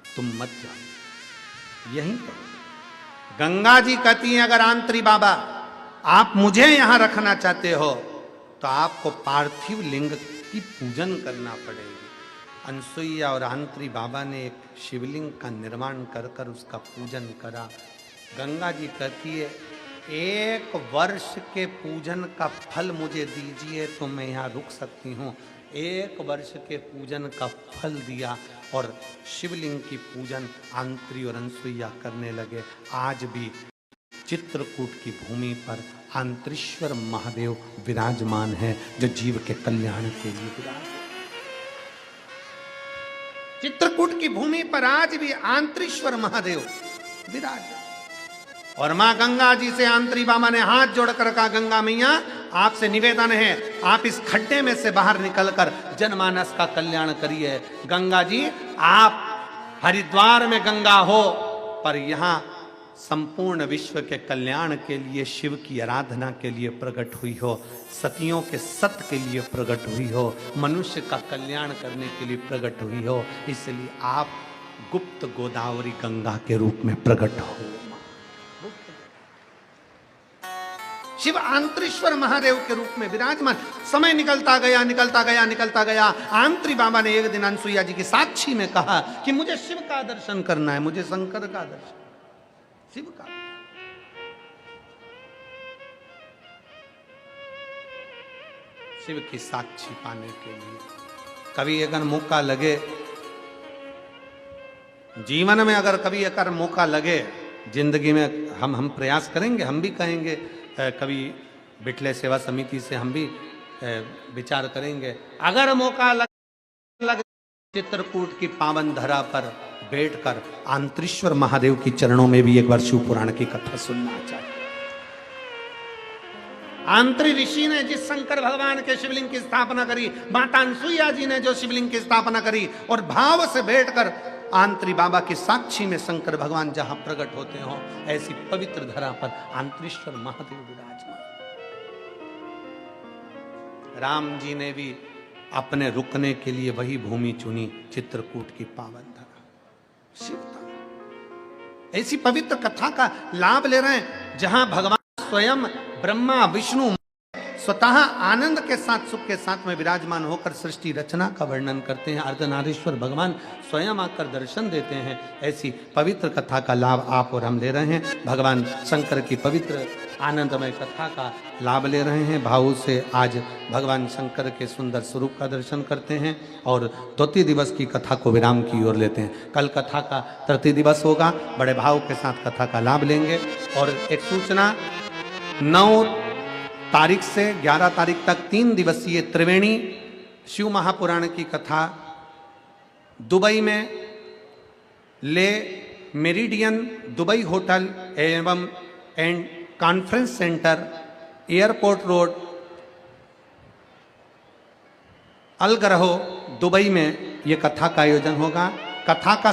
[SPEAKER 2] तुम मत जाओ, यहीं पर। गंगा जी कहती हैं, अगर आंतरी बाबा आप मुझे यहां रखना चाहते हो तो आपको पार्थिव लिंग की पूजन करना पड़ेगी। अनसुईया और आंतरी बाबा ने एक शिवलिंग का निर्माण कर कर उसका पूजन करा। गंगा जी कहती है, 1 वर्ष के पूजन का फल मुझे दीजिए तो मैं यहाँ रुक सकती हूँ। 1 वर्ष के पूजन का फल दिया और शिवलिंग की पूजन आंतरी और अनसुईया करने लगे। आज भी चित्रकूट की भूमि पर आंतरीश्वर महादेव विराजमान है, जो जीव के कल्याण के लिए विराजमान। चित्रकूट की भूमि पर आज भी आंतरीश्वर महादेव विराजमान। और मां गंगा जी से आंतरी बाबा ने हाथ जोड़कर कहा, गंगा मैया आपसे निवेदन है, आप इस खड्डे में से बाहर निकलकर जनमानस का कल्याण करिए। गंगा जी आप हरिद्वार में गंगा हो, पर यहां संपूर्ण विश्व के कल्याण के लिए, शिव की आराधना के लिए प्रकट हुई हो, सतियों के सत्य के लिए प्रकट हुई हो, मनुष्य का कल्याण करने के लिए प्रकट हुई हो, इसलिए आप गुप्त गोदावरी गंगा के रूप में प्रकट हो। शिव आंतरीश्वर महादेव के रूप में विराजमान। समय निकलता गया, निकलता गया, निकलता गया। आंतरी बाबा ने एक दिन अनसुईया जी की साक्षी में कहा कि मुझे शिव का दर्शन करना है, मुझे शंकर का दर्शन, शिव का। शिव की साक्षी पाने के लिए कभी अगर मौका लगे, जीवन में अगर कभी अगर मौका लगे, जिंदगी में हम प्रयास करेंगे, हम भी कहेंगे, कभी बिटले सेवा समिति से हम भी विचार करेंगे, अगर मौका लगे चित्रकूट की पावन धरा पर बैठकर आंतरेश्वर महादेव की चरणों में भी एक बार शिव पुराण की कथा सुनना चाहिए। आंतरी ऋषि ने जिस शंकर भगवान के शिवलिंग की स्थापना करी, माता अनसुईया जी ने जो शिवलिंग की स्थापना करी, और भाव से बैठकर आंतरी बाबा की साक्षी में शंकर भगवान जहां प्रकट होते हो, ऐसी पवित्र धरा पर आंतरेश्वर महादेव विराजमान। राम जी ने भी अपने रुकने के लिए वही भूमि चुनी, चित्रकूट की पावन धरा शिवता। ऐसी पवित्र कथा का लाभ ले रहे हैं जहां भगवान स्वयं ब्रह्मा विष्णु स्वतः आनंद के साथ, सुख के साथ में विराजमान होकर सृष्टि रचना का वर्णन करते हैं। अर्धनारीश्वर भगवान स्वयं आकर दर्शन देते हैं। ऐसी पवित्र कथा का लाभ आप और हम ले रहे हैं। भगवान शंकर की पवित्र आनंदमय कथा का लाभ ले रहे हैं। भाव से आज भगवान शंकर के सुंदर स्वरूप का दर्शन करते हैं और द्वितीय दिवस की कथा को विराम की ओर लेते हैं। कल कथा का तृतीय दिवस होगा, बड़े भाव के साथ कथा का लाभ लेंगे। और एक सूचना, 9 तारीख से 11 तारीख तक 3 दिवसीय त्रिवेणी शिव महापुराण की कथा दुबई में ले मेरिडियन दुबई होटल एवं and conference centre, airport road, Al Garhoud, Dubai में यह कथा का आयोजन होगा। कथा का